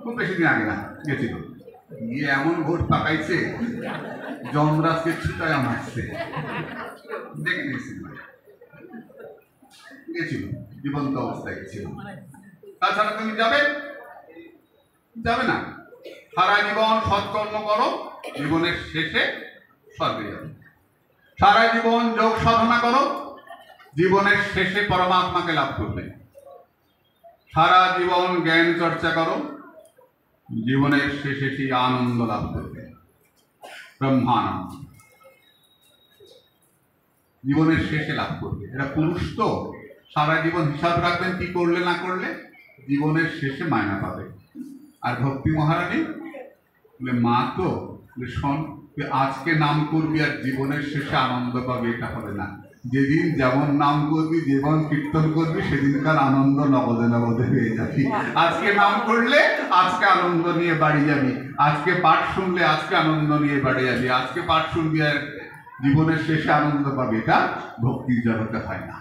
খুব বেশি দিন আগে না, গেছিল। গিয়ে এমন ভোট পাকাইছে, যমরাজকে ছুটায় মারছে, দেখে নিচ্ছে। গেছিল, জীবন্ত অবস্থায় গেছিল। তাছাড়া তুমি যাবে? যাবে না। সারা জীবন সৎকর্ম করো, জীবনের শেষে স্বর্গে যাবে। সারা জীবন যোগ সাধনা করো, জীবনের শেষে পরমাত্মাকে লাভ করবে। সারা জীবন জ্ঞান চর্চা করো, জীবনের শেষে সেই আনন্দ লাভ করবে, ব্রহ্মানন্দ। জীবনের শেষে লাভ করবে। এরা পুরুষ তো সারা জীবন হিসাব রাখবেন কি করলে না করলে, জীবনের শেষে মায়না পাবে। আর ভক্তি মহারানী বলে, মা তো শোন, আজকে নাম করবি আর জীবনের শেষে আনন্দ পাবে, এটা হবে না। যেদিন যেমন নাম করবি, যেমন কীর্তন করবি, সেদিনকার আনন্দ নগদে নগদে হয়ে যাবি। আজকে নাম করলে আজকে আনন্দ নিয়ে বাড়ি যাবি, আজকে পাঠ শুনলে আজকে আনন্দ নিয়ে বাড়ি যাবি, আজকে পাঠ শুনবি আর জীবনের শেষে আনন্দ পাবে। এটা ভক্তির জগতে হয় না।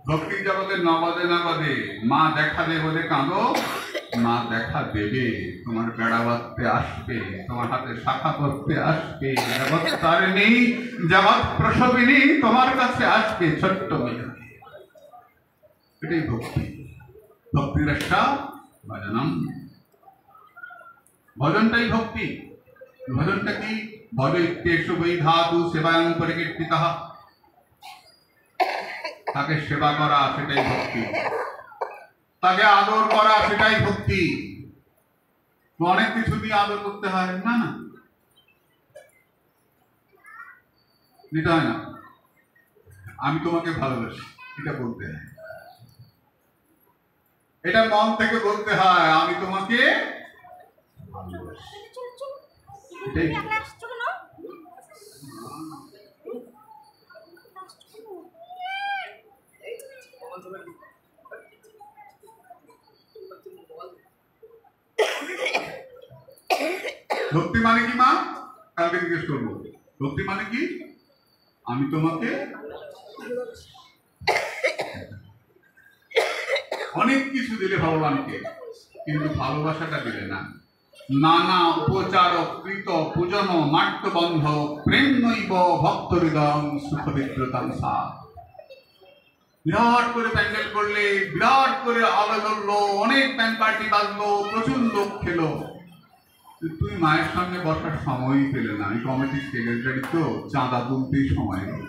ভক্তির জগতে নগদে নগদে। মা দেখা দে বলে কাঁদো, মা দেখা দেবে। তোমার বেড়া বাঁধতে আসবে, তোমার হাতে শাখা করতে আসবে, জগৎ তারিণী, জগৎ প্রসবিনী তোমার কাছে আসবে ছোট্ট মেয়ে। এটাই ভক্তি। ভক্তিরস্যা ভজনম। ভজনটাই ভক্তি। ভজনটা কি? ভজ ইত্যেষু বৈ ধাতু সেবায়ং পরিকীর্তিতঃ। তাকে সেবা করা, সেটাই ভক্তি। তাকে আদর করা, সেটাই ভক্তি। অনেক কিছু দিয়ে আদর করতে হয় না, না নিতে হয় না। আমি তোমাকে ভালোবাসি, এটা বলতে হয়, এটা মন থেকে বলতে হয়, আমি তোমাকে ভালোবাসি। এটাই ভক্তি মানে কি মা? কালকে জিজ্ঞেস করবো। ভক্তি মানে কি? আমি তোমাকে অনেক কিছু দিলে ভগবানকে, কিন্তু ভালোবাসাটা দিলে না। নানা উপচার কৃত পূজন নাট্যবন্ধ প্রেম নৈব ভক্ত হৃদয় সুখবিদ্রতাং সা। বিরাট করে প্যান্ডেল করলে, বিরাট করে আলো জ্বললো, অনেক ব্যান্ড পার্টি বাজলো, প্রচুর লোক খেলো, তুমি মায়ের সঙ্গে বসার সময়ই পেলে না। আমি কমিটির সেক্রেটারি তো, চাঁদা তুলতেই সময় নেই।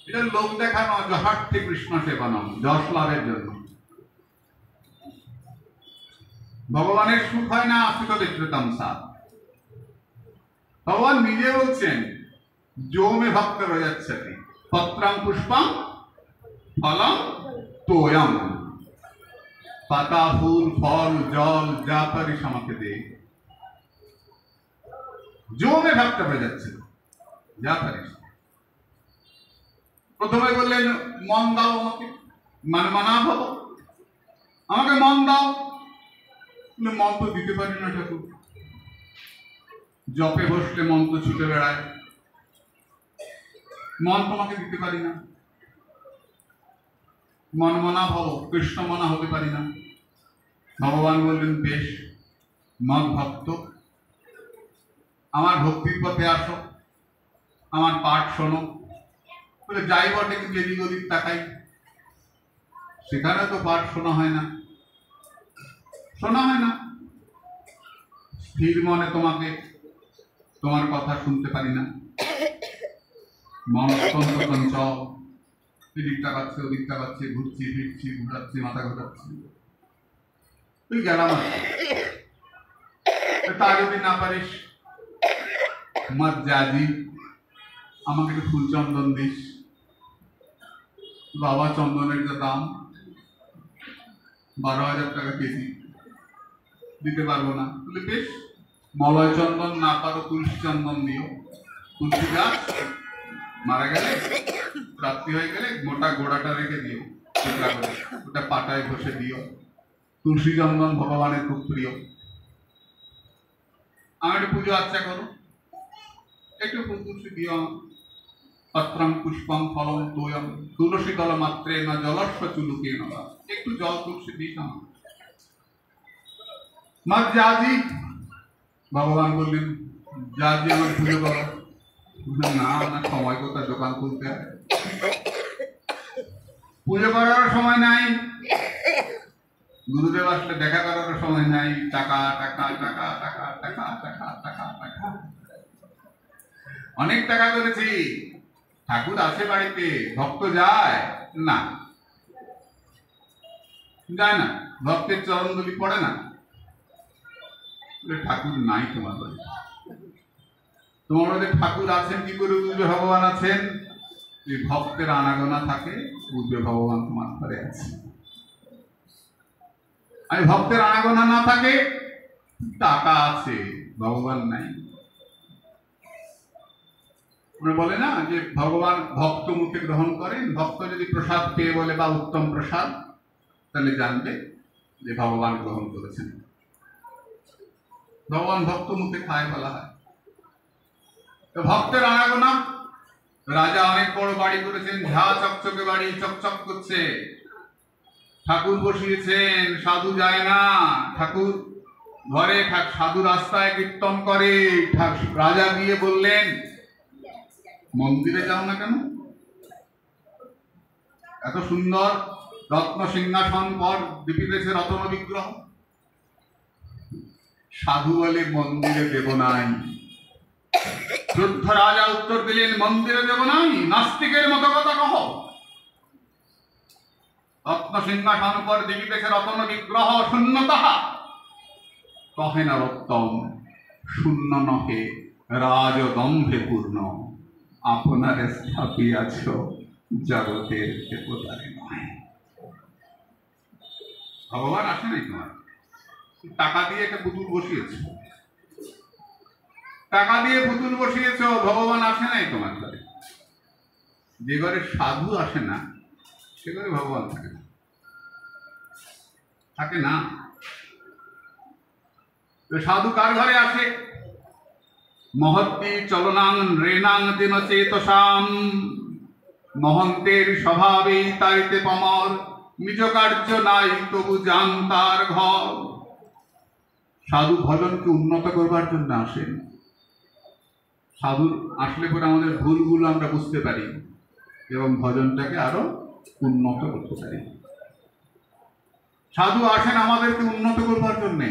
এটা লোক দেখানো, জহার্থে কৃষ্ণ সেবানম, যশ লাভের জন্য। ভগবানের সুখ হয় না আসিত বিদ্রতাম সা। ভগবান নিজে বলছেন, জমে ভক্ত রয়ে যাচ্ছে, পত্রাং পুষ্পং ফলং তোয়ং। পাতা, ফুল, ফল, জল যা পারিস আমাকে দে। জমে ভক্ত হয়ে যাচ্ছে, যা পারিস। প্রথমে বললেন মন দাও আমাকে, মানে মানা ভব, আমাকে মন দাও। মন তো দিতে পারি না ঠাকুর, জপে বসলে মন তো ছুটে বেড়ায়, মন তোমাকে দিতে পারি না। মন মনা ভব, কৃষ্ণ মনা হতে পারি না। ভগবান বললেন বেশ, মন ভক্ত, আমার ভক্তির পথে আসো, আমার পাঠ শোনো। বলে যাই বটে, কিন্তু এদিক ওদিক তাকাই, সেখানে তো পাঠ শোনা হয় না, শোনা হয় না। স্থির মনে তোমাকে, তোমার কথা শুনতে পারি না। মন অত্যন্ত চঞ্চল, এদিক তাকাচ্ছে, ওদিক তাকাচ্ছে, ঘুরছি ফিরছি, ঘুরাচ্ছি, মাথা ঘোরাচ্ছি। তুই গেলাম, তা যদি না পারিস মত জাজি, আমাকে একটু ফুল চন্দন দিস। বাবা, চন্দনের যা দাম, 12,000 টাকা কেজি, দিতে পারবো না। বলে বেশ, মলয় চন্দন না পারো তুলসী চন্দন দিও। তুলসী গাছ মারা গেলে, রাত্রি হয়ে গেলে মোটা গোড়াটা রেখে দিও, টুকরা করে ওটা পাটায় ঘষে দিও। তুলসী চন্দন ভগবানের খুব প্রিয়। আমার একটু পুজো আর্চা করো, একটু তুলসী দিও। পত্রং পুষ্পং ফলং তোয়ং তুলসী দল মাত্রে না জলস্ব চুলুকে না, একটু জল তুলসী দিস আমার। মাঝি, ভগবান বললেন জাজি আমার পুজো করো। না না, সময় কোথায়, দোকান খুলতে হয়, পুজো করার সময় নাই, গুরুদেব আসলে দেখা করার সময় নাই। টাকা টাকা টাকা টাকা টাকা টাকা টাকা টাকা, অনেক টাকা করেছি। ঠাকুর আছে বাড়িতে, ভক্ত যায় না, যায় না, ভক্তের চরণগুলি পড়ে না। ঠাকুর নাই তোমার বাড়ি। তোমার মধ্যে ঠাকুর আছেন কি করে বুঝবে ভগবান আছেন? যদি ভক্তের আনাগোনা থাকে বুঝবে ভগবান তোমার ঘরে আছে। আর ভক্তের আনাগোনা না থাকে, টাকা আছে ভগবান নাই। বলে না যে ভগবান ভক্ত মুখে গ্রহণ করেন। ভক্ত যদি প্রসাদ পেয়ে বলে বা উত্তম প্রসাদ, তাহলে জানবে যে ভগবান গ্রহণ করেছেন। ভগবান ভক্ত মুখে খায় বলা হয়। তো ভক্তের আনাগোনা, রাজা অনেক বড় বাড়ি করেছেন, ঝা চকচকে বাড়ি, চকচক করছে। ঠাকুর বসিয়েছেন, সাধু যায় না। ঠাকুর ঘরে, সাধু রাস্তায় কীর্তন করে। রাজা গিয়ে বললেন, মন্দিরে যাও না কেন? এত সুন্দর রত্ন সিংহাসন পর দীপিতেছে রতন বিগ্রহ। সাধু বলে মন্দিরে দেব নাই। ক্রুদ্ধ রাজা উত্তর দিলেন, মন্দিরে দেব নাই? নাস্তিকের মতো কথা কহ। রত্ন সিংহাসন পর দেখিতেছে রতন বিগ্রহ, শূন্য তাহা কহে না রত্তম, শূন্য নহে রাজদম্ভে পূর্ণ, আপনারে স্থাপিয়াছ জগতের দেবতারে নয়। ভগবান আসে নাই তোমার। টাকা দিয়ে একটা পুতুল বসিয়েছ, টাকা দিয়ে পুতুল বসিয়েছ, ভগবান আসে নাই তোমার ঘরে। যে ঘরে সাধু আসে না, সে ঘরে ভগবান থাকে না, থাকে না। সাধু কার ঘরে আসে? মহত্তি চলনাং রেনাং দিন চেতসাম, মহন্তের স্বভাবেই তাইতে পমর, নিজ কার্য নাই তবু যান তার ঘর। সাধু ভজনকে উন্নত করবার জন্য আসেন। সাধু আসলে পরে আমাদের ভুলগুলো আমরা বুঝতে পারি এবং ভজনটাকে আরো উন্নত করতে পারি। সাধু আসেন আমাদেরকে উন্নত করবার জন্যে,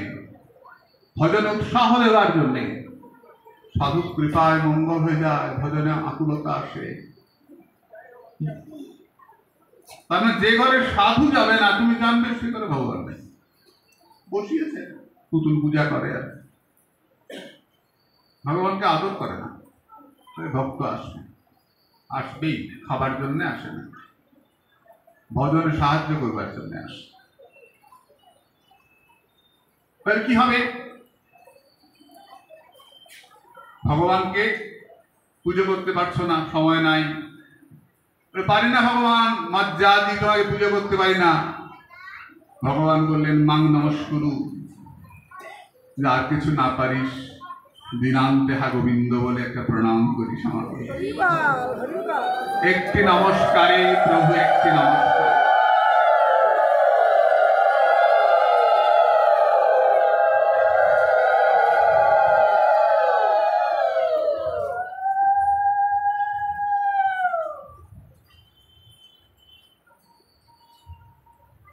ভজনে উৎসাহ দেওয়ার জন্যে। সাধু কৃপায় মঙ্গল হয়ে যায়, ভজনে আকুলতা আসে। তার মানে যে ঘরে সাধু যাবে না, তুমি জানবে সে ঘরে ভগবান নেই। বসিয়েছে, পুতুল পূজা করে, আর ভগবানকে আদর করে না। ভক্ত আসবে, আসবেই, খাবার জন্য আসে না, ভজনে সাহায্য করবার জন্য আসে। তাহলে কি হবে? ভগবানকে পুজো করতে পারছো না, সময় নাই। পারি না ভগবান, মজ্জা দিতে হয়, পুজো করতে পারি না। ভগবান বললেন, মাং নমস্কুরু, আর কিছু না পারিস, দিনান্তে হা গোবিন্দ বলে একটা প্রণাম করিস আমার। একটি নমস্কারে প্রভু, একটি নমস্কার।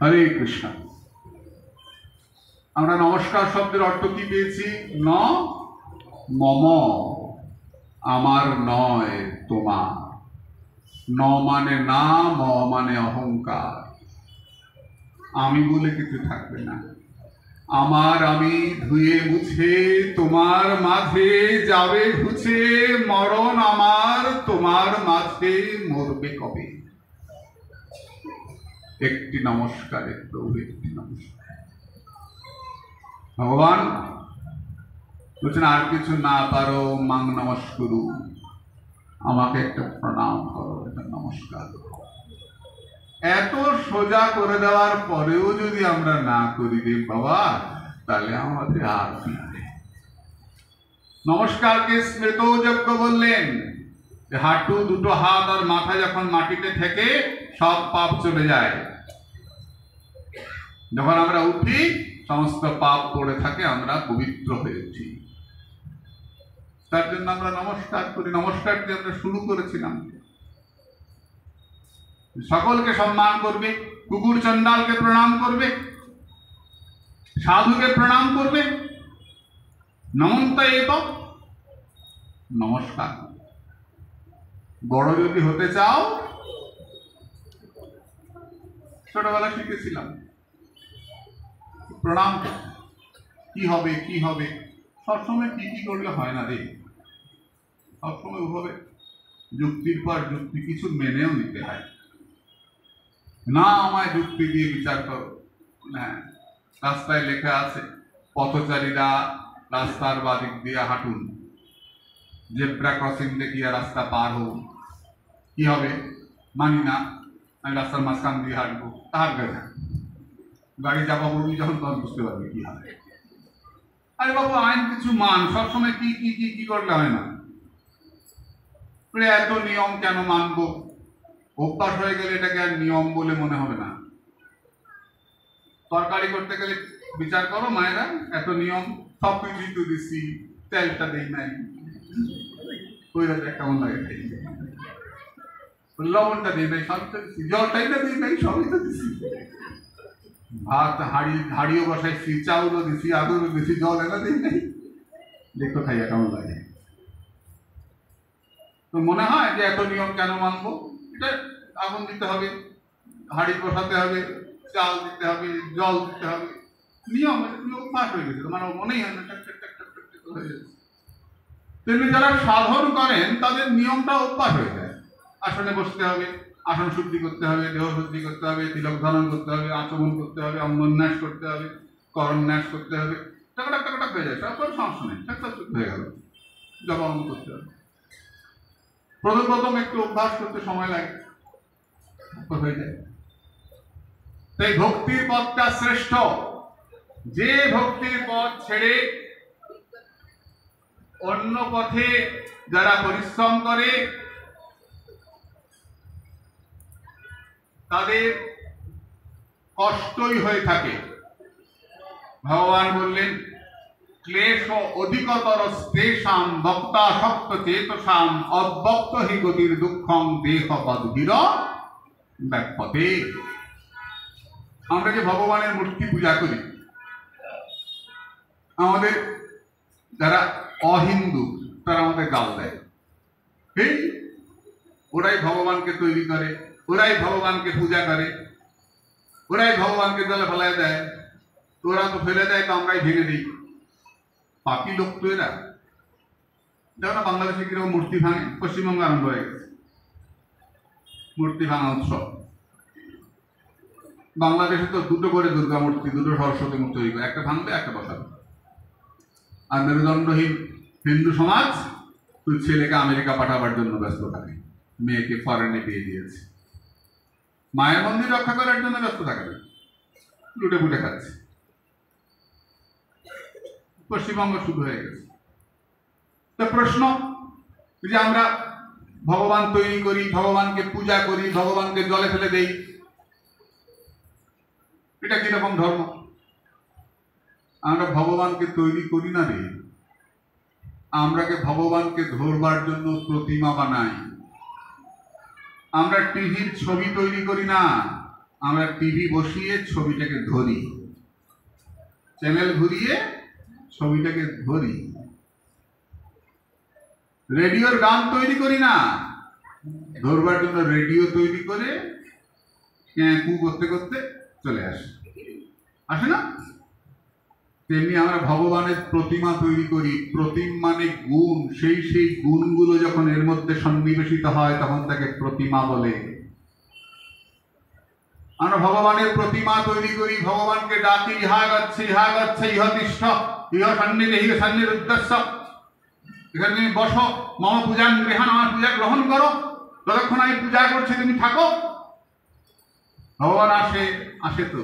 হরে কৃষ্ণ। আমরা নমস্কার শব্দের অর্থ কি পেয়েছি? ন মম, আমার নয় তোমার। ন মানে না, ম মানে অহংকার, আমি বলে কিছু থাকবে না। আমার আমি ধুয়ে মুছে তোমার মাঝে যাবে ঘুছে, মরণ আমার তোমার মাঝে মরবে কবে। একটি নমস্কারে প্রভু, একটি নমস্কার। ভগবান বলছেন আর কিছু না পারো মাং নমস্কুরু, আমাকে একটা প্রণাম করো, একটা নমস্কার করো। এত সোজা করে দেওয়ার পরেও যদি আমরা না করি রে বাবা, তাহলে আমাদের আর কি। নমস্কারকে স্মৃতযোগ্য বললেন। হাঁটু, দুটো হাত আর মাথা যখন মাটিতে থেকে সব পাপ চলে যায়। যখন আমরা উঠি সমস্ত পাপ পড়ে থাকে, আমরা পবিত্র হয়ে উঠি। তার জন্য আমরা নমস্কার করি। নমস্কার দিয়ে আমরা শুরু করেছিলাম। সকলকে সম্মান করবে, কুকুর চন্ডালকে প্রণাম করবে, সাধুকে প্রণাম করবে। নমন্তা এত নমস্কার। বড় যদি হতে চাও, ছোটবেলা শিখেছিলাম প্রণাম কি হবে কি হবে। সবসময় কি কি করলে হয় না রে, সবসময় ওভাবে যুক্তির পর যুক্তি কিছু মেনেও নিতে হয় না। আমায় যুক্তি দিয়ে বিচার করো। হ্যাঁ, রাস্তায় লেখা আছে পথচারীরা রাস্তার বাদিক দিয়ে হাঁটুন, জেব্রা ক্রসিং দেখিয়া রাস্তা পার হন। কি হবে? মানি না, আমি রাস্তার মাঝখান দিয়ে হাঁটবো। তাহার গেছে গাড়ি চাপা পড়বি যখন, তখন বুঝতে পারবে কি হবে। আরে বাবু, আইন কিছু মান। সবসময় কি কি কি কি করলে হয় না। এত নিয়ম কেন মানবো? অভ্যাস হয়ে গেলে এটাকে আর নিয়ম বলে মনে হবে না। তরকারি করতে গেলে বিচার করো মায়েরা, এত নিয়ম। সব কিছুই তো দিচ্ছি, তেলটা দেই নাই, কেমন লাগে, লবণটা দিই নাই, সবই তো দিচ্ছি, জলটাই না দিই নাই, সবই তো দিচ্ছি। ভাত হাড়িও বসাইছি, চাউলও দিছি, আগুনও দিছি, জল এনে দিই নাই। দেখো খাইয়া কেমন লাগে। তো মনে হয় যে এত নিয়ম কেন মানবো। এটা আগুন দিতে হবে, হাড়ি বসাতে হবে, চাল দিতে হবে, জল দিতে হবে, নিয়ম। অভ্যাস হয়ে গেছে, মানে মনেই হয় না, হয়ে যাচ্ছে। তেমনি যারা সাধন করেন তাদের নিয়মটা অভ্যাস হয়ে যায়। আসনে বসতে হবে, আসন শুদ্ধি করতে হবে, দেহ শুদ্ধি করতে হবে, তিলক ধারণ করতে হবে, আচমন করতে হবে, অঙ্গন্যাস করতে হবে, করন্যাস করতে হবে। টাকাটা টাকাটা হয়ে যায়, তারপর সমস্যা নেই, হয়ে গেল। জবান করতে হবে। প্রথম একটু অভ্যাস করতে সময় লাগে, হয়ে যায়। তাই ভক্তির পথটা শ্রেষ্ঠ। যে ভক্তির পথ ছেড়ে অন্য পথে যারা পরিশ্রম করে, তাদের কষ্টই হয়ে থাকে। ভগবান বললেন ক্লেশ অধিকতর তেষাং ভক্তাসক্ত চেতসাং অব্যক্ত হি গতির দুঃখং দেহপদ্ভির ব্যাপতে। আমরা যে ভগবানের মূর্তি পূজা করি, আমাদের যারা অহিন্দু তারা আমাদের গাল দেয়, এই ওরাই ভগবানকে তৈরি করে, ওরাই ভগবানকে পূজা করে, ওরাই ভগবানকে জলে ফেলায় দেয়। ওরা তো ফেলে দেয়, তো আমরাই ভেঙে দিই। পাপি লোক তো এরা। দেখো না বাংলাদেশে কিরকম মূর্তি ভাঙে। পশ্চিমবঙ্গে আরম্ভ হয়ে গেছে মূর্তি ভাঙা উৎসব। বাংলাদেশে তো দুটো করে দুর্গা মূর্তি, দুটো সরস্বতী মূর্তি তৈরি করে, একটা ভাঙবে একটা বসাবে। আর মেরুদণ্ডহীন হিন্দু সমাজ তুই ছেলেকে আমেরিকা পাঠাবার জন্য ব্যস্ত থাকে, মেয়েকে ফরেনে দিয়ে দিয়েছে, মায়ের মন্দির রক্ষা করার জন্য ব্যস্ত থাকে না, লুটে পুটে খাচ্ছে। পশ্চিমবঙ্গ শুরু হয়ে গেছে। তো প্রশ্ন যে আমরা ভগবান তৈরি করি, ভগবানকে পূজা করি, ভগবানকে জলে ফেলে দেই, এটা কিরকম ধর্ম? আমরা ভগবানকে তৈরি করি না রে, আমরাকে ভগবানকে ধরবার জন্য প্রতিমা বানাই। আমরা টিভির ছবি তৈরি করি না, আমরা টিভি বসিয়ে ছবিটাকে ধরি, চ্যানেল ঘুরিয়ে ছবিটাকে ধরি। রেডিওর গান তৈরি করি না, ধরবার জন্য রেডিও তৈরি করে কু করতে করতে চলে আসে না। তেমনি আমরা ভগবানের প্রতিমা তৈরি করি। প্রতিম মানে গুণ, সেই সেই গুণগুলো যখন এর মধ্যে সন্নিবেশিত হয় তখন তাকে প্রতিমা বলে। আমরা ভগবানের প্রতিমা তৈরি করি, ভগবানকে ডাকি, ইহা গচ্ছে ইহ তিষ্ঠ ইহ সন্নিধি ইহ সন্নির উদ্দেশ্য, এখানে তুমি বসো, মম পূজান গৃহান, আমার পূজা গ্রহণ করো, যতক্ষণ আমি পূজা করছি তুমি থাকো। ভগবান আসে তো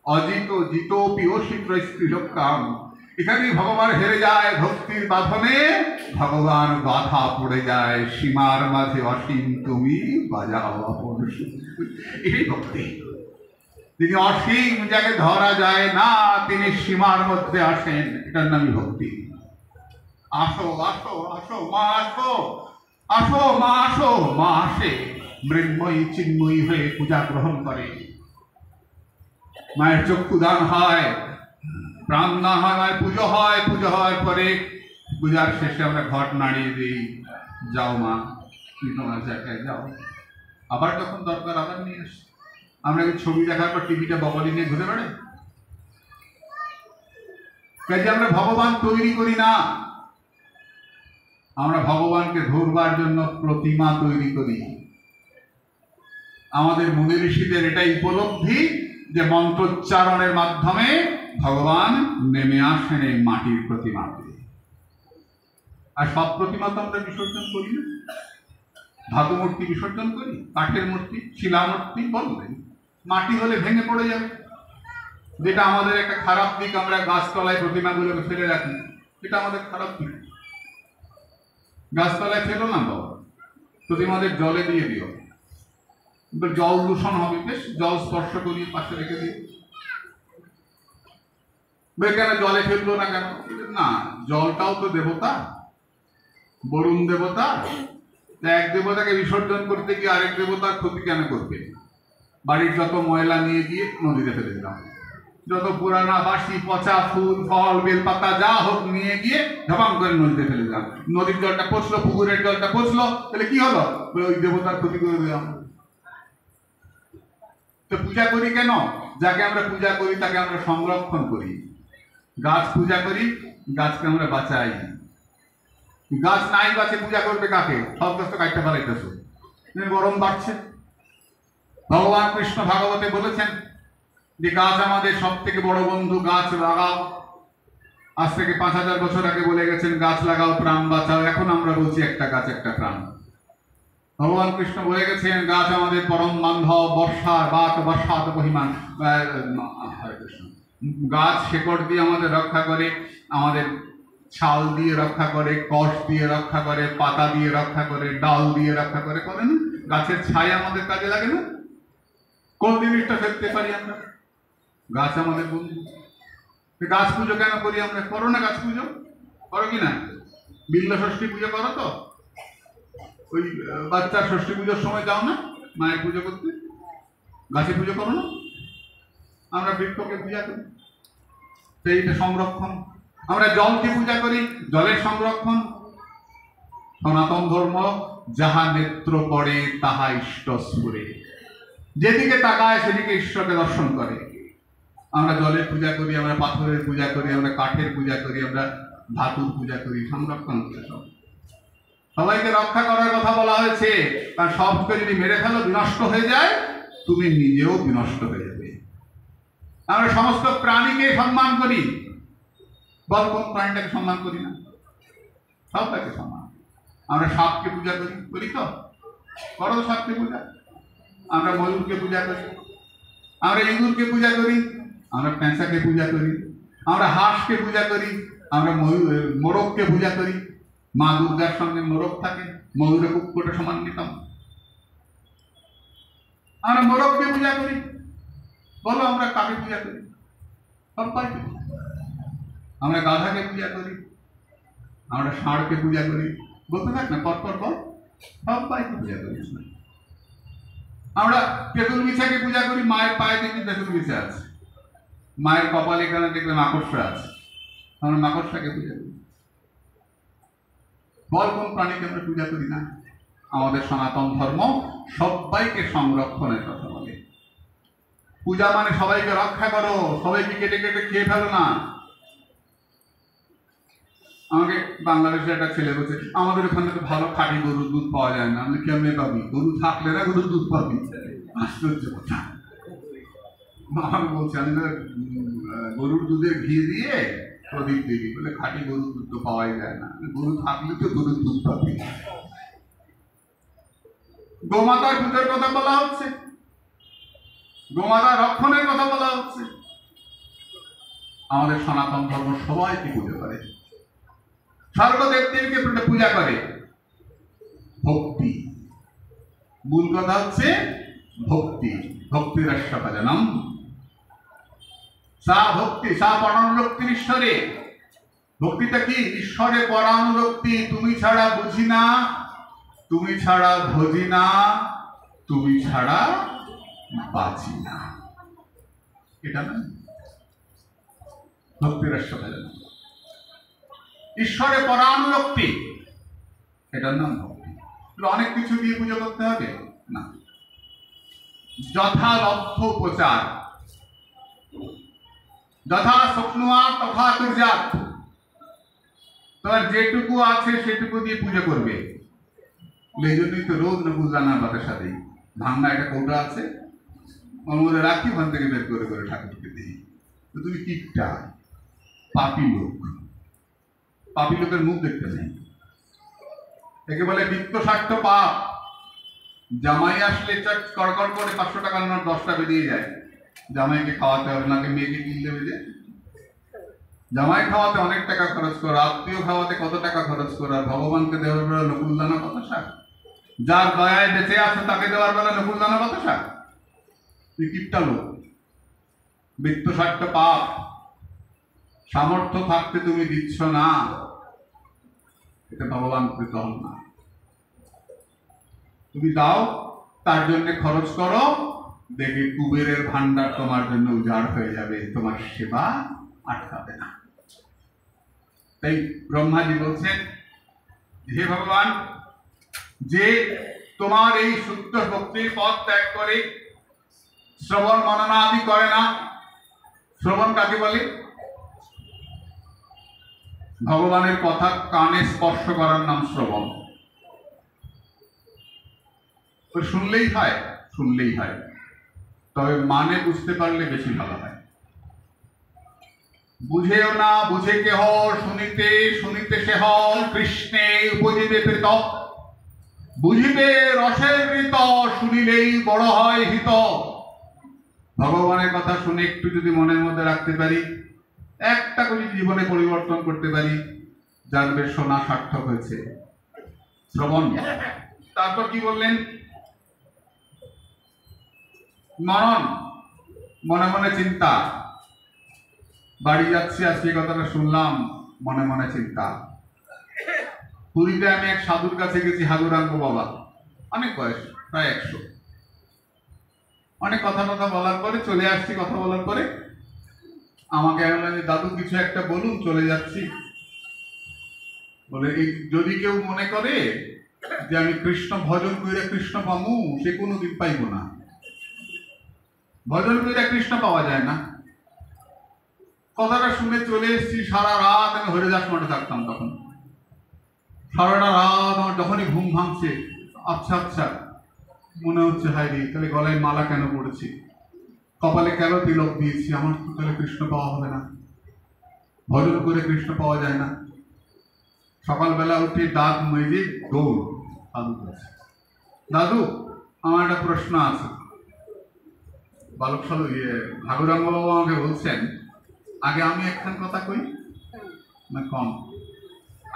অজিত জিতোপি অশিত্র স্ত্রীলোকাম, এখানে ভগবান হেরে যায় ভক্তির বাঁধনে, ভগবান বাধা পড়ে যায় সীমার মাঝে, অসীম তুমি বাজাও আপন। এই ভক্তি, তিনি অসীম, যাকে ধরা যায় না, তিনি সীমার মধ্যে আসেন, এটার নামই ভক্তি। আসো আসো আসো মা, আসো আসো মা, আসো মা, আসে মৃন্ময়ী চিন্ময়ী হয়ে পূজা গ্রহণ করে। মায়ের চক্ষু দান হয়, প্রাণ দান হয়, মায়ের পুজো হয়, পুজো হওয়ার পরে পূজার শেষে আমরা ঘট নাড়িয়ে দিই, যাও মা তুমি তোমার জায়গায় যাও, আবার যখন দরকার আবার নিয়ে আসি। আমরা কি ছবি দেখার পর টিভিটা বগলে নিয়ে ঘুরে বেড়াই? কাজে আমরা ভগবান তৈরি করি না, আমরা ভগবানকে ধরবার জন্য প্রতিমা তৈরি করি। আমাদের মুনি ঋষিদের এটাই উপলব্ধি যে মন্ত্রোচ্চারণের মাধ্যমে ভগবান নেমে আসেন এই মাটির প্রতিমাতে। আর সব প্রতিমা তো আমরা বিসর্জন করি না, ধাতু মূর্তি বিসর্জন করি, কাঠের মূর্তি, শিলা মূর্তি বললেন, মাটি হলে ভেঙে পড়ে যাবে, যেটা আমাদের একটা খারাপ দিক। আমরা গাছতলায় প্রতিমাগুলোকে ফেলে রাখি, এটা আমাদের খারাপ দিক। গাছতলায় ফেলো না বাবা, প্রতিমাদের জলে দিয়ে দিও, জল দূষণ হবে, বেশ জল স্পর্শ করিয়ে পাশে রেখে দিও। কেন জলে ফেললো না কেন? না, জলটাও তো দেবতা, বরুণ দেবতা, এক দেবতাকে বিসর্জন করতে গিয়ে আরেক দেবতার ক্ষতি কেন করবে? বাড়ির যত ময়লা নিয়ে গিয়ে নদীতে ফেলে দিলাম, যত পুরানা বাসি পচা ফুল ফল বেলপাতা যা হোক নিয়ে গিয়ে ঝপাং করে নদীতে ফেলে দিলাম। নদীর জলটা পচলো, পুকুরের জলটা পচলো, তাহলে কি হলো? ওই দেবতার ক্ষতি করে দিলাম। তো পূজা করি কেন? যাকে আমরা পূজা করি তাকে আমরা সংরক্ষণ করি। গাছ পূজা করি, গাছকে আমরা বাঁচাই। গাছ নাই বাঁচে, পূজা করবে কাকে? সব গাছ তো কাটতে পারাইতেছে, গরম বাড়ছে। ভগবান কৃষ্ণ ভাগবতে বলেছেন যে গাছ আমাদের সব থেকে বড় বন্ধু, গাছ লাগাও। আজ থেকে 5000 বছর আগে বলে গেছেন গাছ লাগাও প্রাণ বাঁচাও, এখন আমরা বলছি একটা গাছ একটা প্রাণ। ভগবান কৃষ্ণ বলে গেছেন গাছ আমাদের পরম বান্ধব, বর্ষার বাত বর্ষাত মহিমান। গাছ শেকড় দিয়ে আমাদের রক্ষা করে, আমাদের ছাল দিয়ে রক্ষা করে, কষ দিয়ে রক্ষা করে, পাতা দিয়ে রক্ষা করে, ডাল দিয়ে রক্ষা করে, করে না? গাছের ছায়া আমাদের কাজে লাগে না? কোন জিনিসটা ফেলতে পারি আমরা? গাছ আমাদের বন্ধু। গাছ পুজো কেন করি আমরা? করো না গাছ পুজো, করো কি না? বিল্ল ষষ্ঠী পুজো করো তো? ওই বাচ্চার ষষ্ঠী পুজোর সময় যাও না মায়ের পুজো করতে? গাছে পুজো করো না? আমরা বৃক্ষকে পূজা করি, সেইটা সংরক্ষণ। আমরা জলকে পূজা করি, জলের সংরক্ষণ। সনাতন ধর্ম যাহা নেত্র পড়ে তাহা ইষ্ট স্ফুরে, যেদিকে তাকায় সেদিকে ঈশ্বরকে দর্শন করে। আমরা জলের পূজা করি, আমরা পাথরের পূজা করি, আমরা কাঠের পূজা করি, আমরা ধাতুর পূজা করি, সংরক্ষণ করে। সব সবাইকে রক্ষা করার কথা বলা হয়েছে, কারণ সবকে যদি মেরে ফেলো, বিনষ্ট হয়ে যায়, তুমি নিজেও বিনষ্ট হয়ে যাবে। আমরা সমস্ত প্রাণীকে সম্মান করি, বল কোন প্রাণীটাকে সম্মান করি না? সবটাকে সম্মান। আমরা সাপকে পূজা করি, করি তো? করো তো সাপকে পূজা। আমরা ময়ূরকে পূজা করি, আমরা ইঁদুরকে পূজা করি, আমরা পেঁচাকে পূজা করি, আমরা হাঁসকে পূজা করি, আমরা মোরগকে পূজা করি। মা দুর্গার সঙ্গে মোরগ থাকে, ময়ূরে কুকুরটা সমান্বিত। আমরা মোরগকে পূজা করি, বলো আমরা কাকে পূজা করি? সবাইকে। আমরা গাধাকে পূজা করি, আমরা ষাঁড়কে পূজা করি, বলতে থাক না, পরপর বল। সবাইকে পূজা করি। আমরা তেঁতুল বিছাকে পূজা করি, মায়ের পায়ে দেখি তেঁতুল বিছা আছে, মায়ের কপালে এখানে দেখবে মাকড়সা আছে, আমরা মাকড়সাকে পূজা করি। বল কোন প্রাণীকে আমরা পূজা করি না? আমাদের সনাতন ধর্ম সবাইকে সংরক্ষণের কথা বলে। পূজা মানে সবাইকে রক্ষা করো, সবাইকে কেটে কেটে খেয়ে ফেলো না, আমাকে বাংলাদেশের একটা ছেলে বলছে, আমাদের ওখানে তো ভালো খাঁটি গরুর দুধ পাওয়া যায় না। আমি কেমনে পাবি? গরু থাকলে না গরুর দুধ পাবি? আশ্চর্য কথা। আমাকে বলছে, আমি গরুর দুধে ঘি দিয়ে প্রদীপ দিবি, বলে খাঁটি গরুর দুধ তো পাওয়াই যায় না। গরু থাকলে তো গরুর দুধ পাবি। গোমাতার দুধের কথা বলা হচ্ছে, গোমাতা রক্ষণের কথা বলা হচ্ছে। আমাদের সনাতন ধর্ম সবাইকে পুজো করে, স্বর্গদেবদেবীকে পূজা করে। ভক্তি, মূল কথা হচ্ছে ভক্তি। ভক্তিরস্য ভজনম, সা ভক্তি, সা পরানুরক্তি ঈশ্বরে। ভক্তিটা কি? ঈশ্বরে পরানুরক্তি। তুমি ছাড়া বুঝি না, তুমি ছাড়া ভজি না, তুমি ছাড়া বাঁচি না, এটা না ভক্তিরস্য ভজনম। ঈশ্বরে পরানুরক্তি, এটার নাম ভক্তি। অনেক কিছু দিয়ে পুজো করতে হবে না, যথালব্ধ প্রচার, যথা স্বপ্নুয়া তথা কুর্যাৎ। তোমার যেটুকু আছে সেটুকু দিয়ে পুজো করবে। এই জন্যই তো রোজ নকুলদানা পাতার সাথে ভাঙনা একটা কৌটা আছে, ওর মধ্যে রাখি, ওখান থেকে বের করে করে ঠাকুরকে দিই। তো তুমি কিপটা, পাপি লোক। পাপি লোকের মুখ দেখতে নেই, একে বলে বৃত্ত স্বার্থ পাপ। জামাই আসলে কড়কড় করে 500 টাকার নোট 10টা বেরিয়ে যায়। জামাইকে খাওয়াতে হবে, নাকি মেয়েকে কিনতে হবে। যে জামাই খাওয়াতে অনেক টাকা খরচ করো, আত্মীয় খাওয়াতে কত টাকা খরচ করো, আর ভগবানকে দেওয়ার বেলা নকুলদানা বাতাসা। যার দয়ায় বেঁচে আছে তাকে দেওয়ার বেলা নকুলদানা বাতাসা। তুই কিপটা লোক, বৃত্ত স্বার্থ পাপ। সামর্থ্য থাকতে তুমি দিচ্ছ না, এটা ভগবান কৃত হন না। তুমি দাও, তার জন্য খরচ করো, দেখি কুবেরের ভান্ডার তোমার জন্য উজাড় হয়ে যাবে, তোমার সেবা আটকাবে না। তাই ব্রহ্মাজি বলছেন, হে ভগবান, যে তোমার এই শুদ্ধ ভক্তির পথ ত্যাগ করে শ্রবণ মননাদি করে না। শ্রবণ কাকে বলে? ভগবানের কথা কানে স্পর্শ করার নাম শ্রবণ। শুনলেই হয়, শুনলেই হয়, তবে মানে বুঝতে পারলে বেশি ভালো হয়। বুঝেও না, বুঝে কেহ, শুনিতে শুনিতে সেহ, কৃষ্ণে উপজীবে প্রীত। বুঝিবে রসের ঋত, শুনিলেই বড় হয় হিত। ভগবানের কথা শুনে একটু যদি মনের মধ্যে রাখতে পারি, একটা করে জীবনে পরিবর্তন করতে পারি, জানবে শোনা সার্থক হয়েছে। শ্রবণ। তারপর কি বললেন? মনন, মনে মনে চিন্তা। বাড়ি যাচ্ছি, আজকে কথাটা শুনলাম, মনে মনে চিন্তা। পুরীতে আমি এক সাধুর কাছে গেছি, হাগুরাঙ্গ বাবা, অনেক বয়স, প্রায় 100। অনেক কথা বলার পরে চলে আসছি। কথা বলার পরে আমাকে বললেন, দাদু কিছু একটা বলুন, চলে যাচ্ছি। বলে, যদি কেউ মনে করে যে আমি কৃষ্ণ ভজন করে কৃষ্ণ পামু, সে কোনোদিন পাইব না। ভজন করে কৃষ্ণ পাওয়া যায় না। কথাটা শুনে চলে এসেছি। সারা রাত আমি হরিদাস মঠে থাকতাম তখন। সারাটা রাত আমার যখনই ঘুম ভাঙছে, আচ্ছা আচ্ছা মনে হচ্ছে, হায় রে, তাহলে গলায় মালা কেন পড়েছি, কপালে কেন তিলক দিয়েছি, আমার তো তাহলে কৃষ্ণ পাওয়া হবে না। ভজন করে কৃষ্ণ পাওয়া যায় না। সকালবেলা উঠে দাঁত মেজে দৌড় দাদু কাছে। দাদু, আমার একটা প্রশ্ন আছে। বালক সালু ঠাকুরাঙ্গ বাবু আমাকে বলছেন, আগে আমি একখান কথা কই না কম।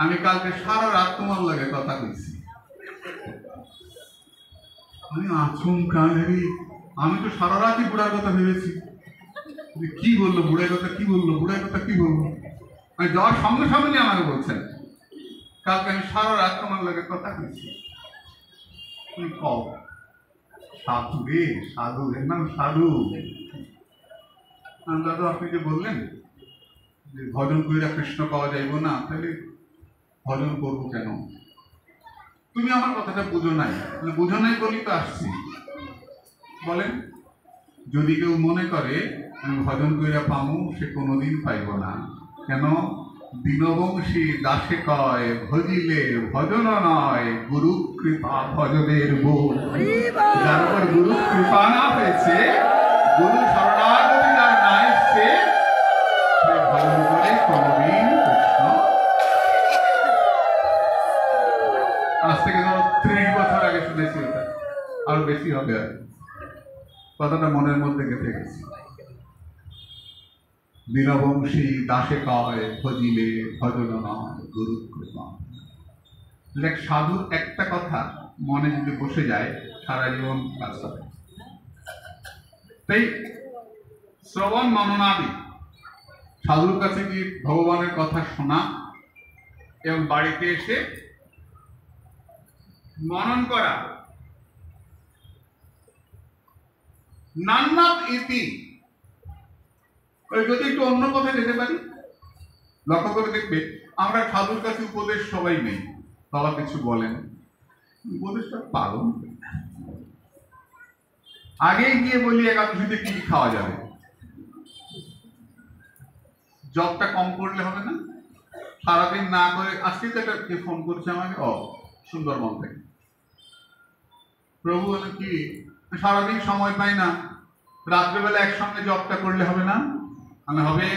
আমি কালকে সারা রাত তোমার লাগে কথা কইছি। আমি আচমকা, আমি তো সারা রাতই বুড়ার কথা ভেবেছি। কি বললো বুড়ার কথা, কি বললো বুড়ার কথা, কি বললো? আমি যাওয়ার সঙ্গে সঙ্গে আমাকে বলছেন, কালকে আমি সারা রাত তোমার লাগে কথা কইছি। তুমি কও সাধু রে, সাধু, এর নাম সাধু। দাদু, আপনি যে বললেন যে ভজন কইরা কৃষ্ণ পাওয়া যাইব না, তাহলে ভজন করবো কেন? তুমি আমার কথাটা বুঝো নাই। বুঝো নাই বলি তো আসছি। বলেন, যদি কেউ মনে করে আমি ভজন কইরা পামু, সে কোনোদিন পাইব না। কেন? দীনবংশী দাসে কয় ভজিলে ভজন নয় গুরু কৃপা ভজনের বোধ। যার উপর গুরু কৃপা না হয়েছে, গুরু শরণাগতি যার না এসছে, সে ভজন করে কোনদিন কৃষ্ণ। আজ থেকে ধরো 30 বছর আগে শুনেছি ওটা, আরো বেশি হবে। আর কথাটা মনের মধ্যে গেঁথে গেছে। দীনবংশী দাসে কয় ভজিলে ভজন নয় গুরু কৃপা। দেখ, সাধুর একটা কথা মনে যদি বসে যায় সারা জীবন কাজ হবে। তাই শ্রবণ মননাদি, সাধুর কাছে গিয়ে ভগবানের কথা শোনা এবং বাড়িতে এসে মনন করা। নান্নাত ইতি, যদি একটু অন্য কথা যেতে পারি, লক্ষ্য করে দেখবে আমরা সাধুর কাছে উপদেশ সবাই নেই, বাবা কিছু বলেন, উপদেশটা পালন আগেই গিয়ে বলি একাদশীতে কি কি খাওয়া যাবে। জবটা কম করলে হবে না? সারাদিন না করে, আজকে তো একটা ফোন করছে আমাকে, সুন্দরবন থেকে, প্রভু বলে কি সারাদিন সময় পাই না, রাত্রেবেলা একসঙ্গে জবটা করলে হবে না? মানে হবে,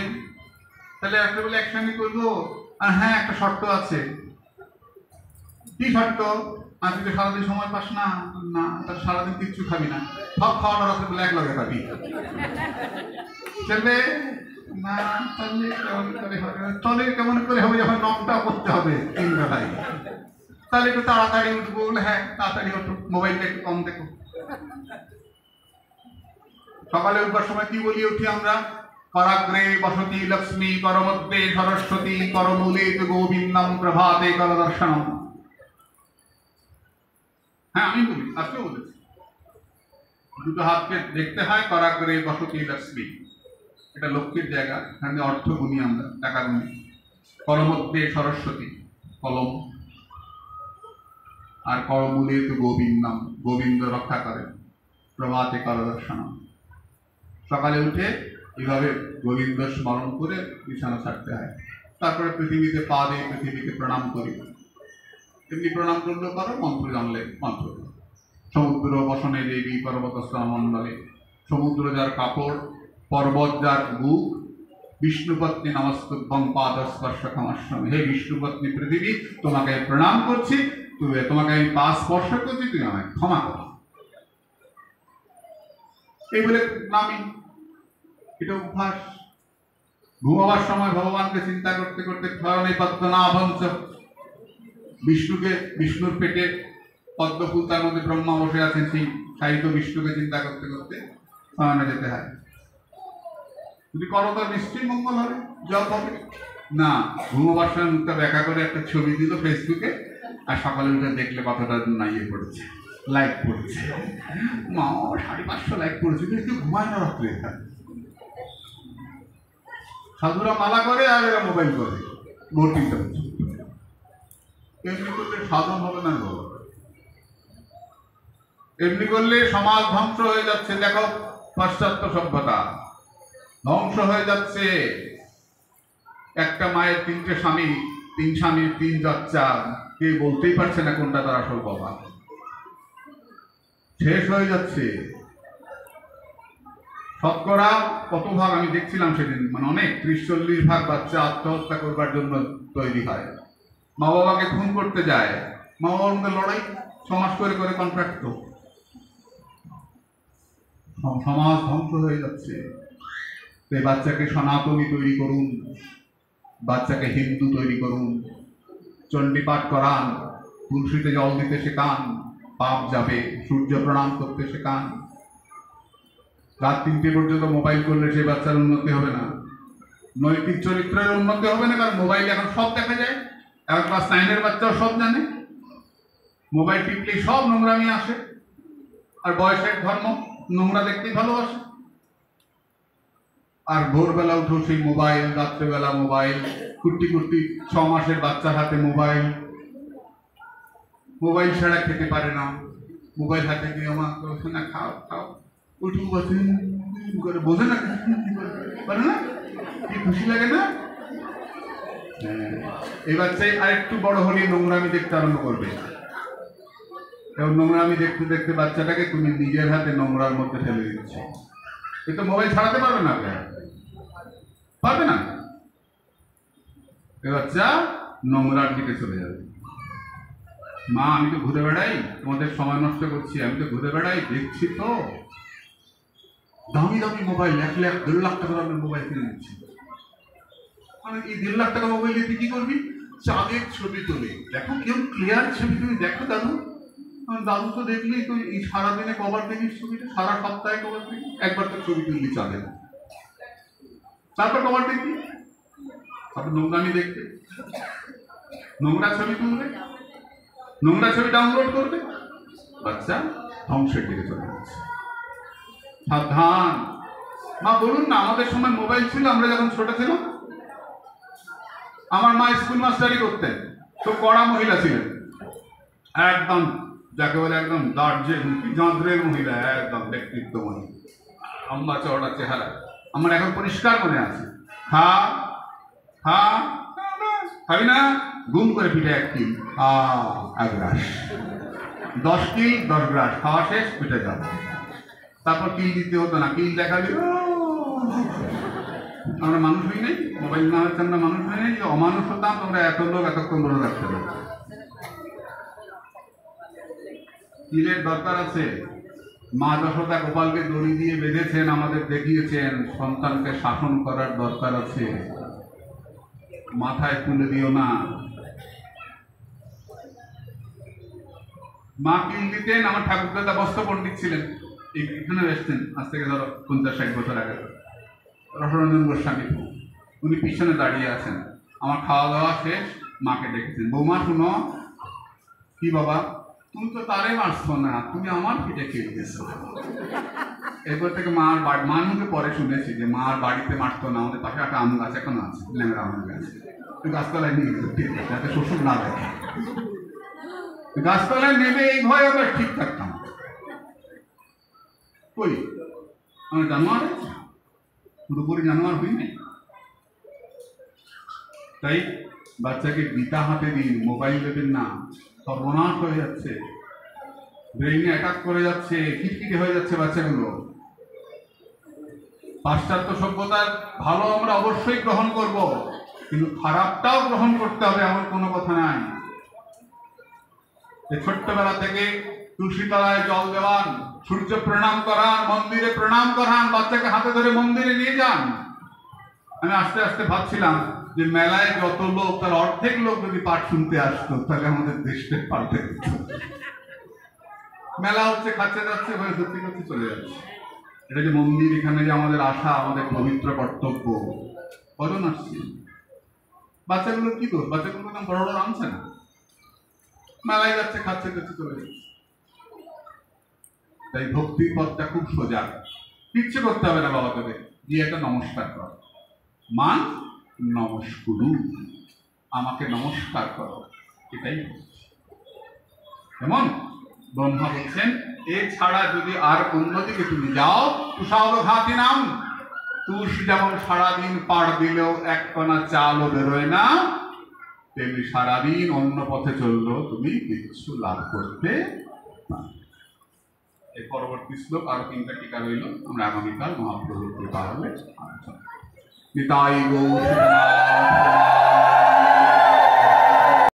তাহলে রাত্রেবেলা একসঙ্গে করবো। হ্যাঁ, একটা শর্ত আছে। কি শর্ত? তুই তো সারাদিন সময় পাস না। না, তার সারাদিন কিচ্ছু খাবি না, সব খাওয়ানো রাত্রেবেলা এক লগে খাবি। চলবে না? তাহলে কেমন করে হবে যখন নখটা করতে হবে 3 বেলায়? তাহলে একটু তাড়াতাড়ি উঠবো। হ্যাঁ, তাড়াতাড়ি ওঠো, মোবাইলটা একটু কম দেখো। সকালে উঠবার সময় কি বলি উঠি আমরা? করাগ্রে বসতি লক্ষ্মী, করমধ্যে সরস্বতী, করমূলে গোবিন্দম, প্রভাতে করদর্শনম। হ্যাঁ, আমি বলি, আজকে বলেছি, দুটো হাতকে দেখতে হয়। করাগ্রে বসতি লক্ষ্মী, এটা লক্ষ্মীর জায়গা, এখানে অর্থ গুনি আমরা, টাকা গুনি। করমধ্যে সরস্বতী, কলম। আর করমূলে গোবিন্দম, গোবিন্দ রক্ষা করেন। প্রভাতে করদর্শনম, সকালে উঠে এইভাবে গোবিন্দ স্মরণ করে বিছানা ছাড়তে হয়। তারপরে পৃথিবীতে পা দিয়ে পৃথিবীকে প্রণাম করি। এমনি প্রণাম করলেও পারো, মন্ত্র জানলে মন্ত্র। সমুদ্র বসনে দেবী পর্বতস্থ মণ্ডলে, সমুদ্র যার কাপড়, পর্বত যার বুক, বিষ্ণুপত্নী নমস্তুভ্যং পাদস্পর্শ ক্ষমাস্যামি। হে বিষ্ণুপত্নী পৃথিবী, তোমাকে প্রণাম করছি, তোমাকে আমি পা স্পর্শ করছি, তুমি আমায় ক্ষমা করো। এই বলে নামি, এটা অভ্যাস। ঘুমাবার সময় ভগবানকে চিন্তা করতে করতে ধরণী পদ্মনাভঞ্চ, বিষ্ণুকে, বিষ্ণুর পেটে পদ্মফুল, তার মধ্যে ব্রহ্মা বসে আছেন, সেই সাহিত্য বিষ্ণুকে চিন্তা করতে করতে শয়নে যেতে হয়। যদি করো তো নিশ্চয়ই মঙ্গল হবে, জব হবে না। ঘুমাবার সময় মুখটা ব্যাখ্যা করে একটা ছবি দিল ফেসবুকে, আর সকালে উঠে দেখলে কতটা না ইয়ে পড়েছে, লাইক পড়েছে। মা 550 লাইক পড়েছে, কিন্তু ঘুমায় না রাত্রে। সাধুরা মালা করে আর এরা মোবাইল করে, ভোর 3টা পর্যন্ত। এমনি করলে সাধন হবে না গো। এমনি করলে সমাজ ধ্বংস হয়ে যাচ্ছে। দেখো, পাশ্চাত্য সভ্যতা ধ্বংস হয়ে যাচ্ছে। একটা মায়ের 3টে স্বামী, 3 স্বামীর 3 বাচ্চা, কে বলতেই পারছে না কোনটা তার আসল বাবা। শেষ হয়ে যাচ্ছে। শতকরা কত ভাগ আমি দেখছিলাম সেদিন, মানে অনেক, 30-40 ভাগ বাচ্চা আত্মহত্যা করবার জন্য তৈরি হয়। মা বাবাকে খুন করতে যায়, মা বাবার মধ্যে লড়াই, সমাজ করে করে কন্ট্রাক্ট। সমাজ ধ্বংস হয়ে যাচ্ছে। এই বাচ্চাকে সনাতনী তৈরি করুন, বাচ্চাকে হিন্দু তৈরি করুন, চণ্ডী পাঠ করান, তুলসীতে জল দিতে শেখান, পাপ যাবে, সূর্য প্রণাম করতে শেখান। রাত 3টে পর্যন্ত মোবাইল করলে সেই বাচ্চার উন্নতি হবে না, নৈতিক চরিত্রের উন্নতি হবে না। কারণ মোবাইল এখন সব দেখা যায়, এখন ক্লাস 9-এর বাচ্চাও সব জানে। মোবাইল টিপলেই সব নোংরামি আসে, আর বয়সের ধর্ম নোংরা দেখতেই ভালোবাসে। আর ভোরবেলা উঠো সেই মোবাইল, রাত্রেবেলা মোবাইল, কুর্তি কুর্তি 6 মাসের বাচ্চার হাতে মোবাইল। মোবাইল ছাড়া খেতে পারে না, মোবাইল হাতে দিয়ে আমার না খাও খাও, উঠু বসে করে বোঝে না, পারে না, কি খুশি লাগে না? এই বাচ্চাই আর একটু বড় হলে নোংরামি দেখতে আরম্ভ করবে। এবং নোংরামি দেখতে দেখতে বাচ্চাটাকে তুমি নিজের হাতে নোংরার মধ্যে ফেলে দিচ্ছ। কিন্তু মোবাইল ছাড়াতে পারবে না, পারবে না। এ বাচ্চা নোংরার দিকে চলে যাবে। মা আমি তো ঘুরে বেড়াই, তোমাদের সময় নষ্ট করছি, আমি তো ঘুরে বেড়াই, দেখছি তো দামি দামি মোবাইল, 1 লাখ 1.5 লাখ টাকা দামের মোবাইল কিনে নিচ্ছি। মানে এই 1.5 লাখ টাকা মোবাইল দিয়ে কি করবি? চাঁদের ছবি তোলে। দেখো কেউ ক্লিয়ার ছবি তুমি দেখো দাদু। দাদু তো দেখলি তুই এই সারাদিনে কবার দেখিস ছবিটা, সারা সপ্তাহে কবার দেখি, একবার তো ছবি তুললি চাঁদে, তারপর কবার দেখবি? তারপর নোংরামি দেখবে, নোংরা ছবি তুলবে, নোংরা ছবি ডাউনলোড করবে, বাচ্চা ধ্বংসের দিকে চলে যাচ্ছে। সাবধান। মা বলুন না, আমাদের সময় মোবাইল ছিল আমরা যখন ছোট ছিলাম? আমার মা স্কুল মাস্টারি করতেন, তো কড়া মহিলা ছিলেন, একদম যাকে বলে একদম যন্ত্রের মহিলা, একদম ব্যক্তিত্বময়ী, লম্বা চওড়া চেহারা। আমার এখন পরিষ্কার মনে আছে। খা খা, খাবি না? গুম করে পিঠে 1 কিল, 1 গ্রাস, 10 কিল 10 গ্রাস, খাওয়া শেষ, পিঠে যাবে। তারপর কিল দিতে হতো না, কিল দেখাবি। আমরা মানুষ হই নাই, মোবাইল না হচ্ছে আমরা মানুষ হই নাই। যে অমানুষ হতাম, তোমরা এত লোক এতক্ষণ ধরে রাখতে পারো। কিলের দরকার আছে। মা যশোদা গোপালকে দড়ি দিয়ে বেঁধেছেন, আমাদের দেখিয়েছেন সন্তানকে শাসন করার দরকার আছে, মাথায় তুলে দিও না। মা কিল দিতেন। আমার ঠাকুরদাদা বস্ত্র পণ্ডিত ছিলেন, এখানে এসছেন আজ থেকে ধরো 50-60 বছর আগে, রসরঞ্জন গোস্বামী। উনি পিছনে দাঁড়িয়ে আছেন, আমার খাওয়া দাওয়া শেষ, মাকে ডেকেছেন, বৌমা শুনো। কি বাবা? তুমি তো তারে মারছো না, তুমি আমার পিঠে খেয়ে গেছো। এরপর থেকে মার বাড়ি, মার মুখে পরে শুনেছি যে মার বাড়িতে মারতো না, আমাদের পাশে একটা আম গাছ এখন আছে, ল্যাংড়া আম গাছ, গাছতলায় নিয়ে গেছে যাতে শ্বশুর না দেখে। গাছতলায় নেবে এই ভয় আবার ঠিক থাকতাম। কই আমার জানোয়ার আছে, পুরোপুরি জানোয়ার হই নাই। তাই বাচ্চাকে গীতা হাতে দিন, মোবাইল দেবেন না, সর্বনাশ হয়ে যাচ্ছে, ব্রেইনে অ্যাটাক করে যাচ্ছে, খিটখিটে হয়ে যাচ্ছে বাচ্চাগুলো। পাশ্চাত্য সভ্যতার ভালো আমরা অবশ্যই গ্রহণ করব, কিন্তু খারাপটাও গ্রহণ করতে হবে, এমন কোনো কথা নাই। ছোট্টবেলা থেকে তুলসী তলায় জল দেওয়ান, সূর্য প্রণাম করান, মন্দিরে প্রণাম করান, বাচ্চাকে হাতে ধরে মন্দিরে নিয়ে যান। আমি আস্তে আস্তে ভাবছিলাম যে মেলায় যত লোক, তার অর্ধেক লোক যদি পাঠ শুনতে আসতো, তাহলে আমাদের দেশটা পাল্টে দিত। মেলা হচ্ছে, খাচ্ছে যাচ্ছে, হয়ে সত্যি করতে চলে যাচ্ছে। এটা যে মন্দির, এখানে যে আমাদের আসা, আমাদের পবিত্র কর্তব্য। কজন আসছে? বাচ্চাগুলো কি দোষ? বাচ্চাগুলো তো বড় বড় আনছে না, মেলায় যাচ্ছে, খাচ্ছে যাচ্ছে, চলে যাচ্ছে। তাই ভক্তির পথটা খুব সোজা, কিচ্ছু করতে হবে না। বাবা তোকে গিয়ে একটা নমস্কার কর, মা নমস্কুরু, আমাকে নমস্কার করো, এটাই যেমন ব্রহ্মা বলছেন। এছাড়া যদি আর অন্যদিকে তুমি যাও, তুষারঘাতি নাম, তুষ যেমন সারাদিন পাড় দিলেও 1 কণা চালও বেরোয় না, তেমনি সারাদিন অন্য পথে চললেও তুমি কিছু লাভ করতে পারবে। এই পরবর্তী শ্লোক আরো 3টা টিকা রইল, আমরা আগামীকাল মহাপ্রভুর কৃপা হলে আলোচনা। নিতাই গৌর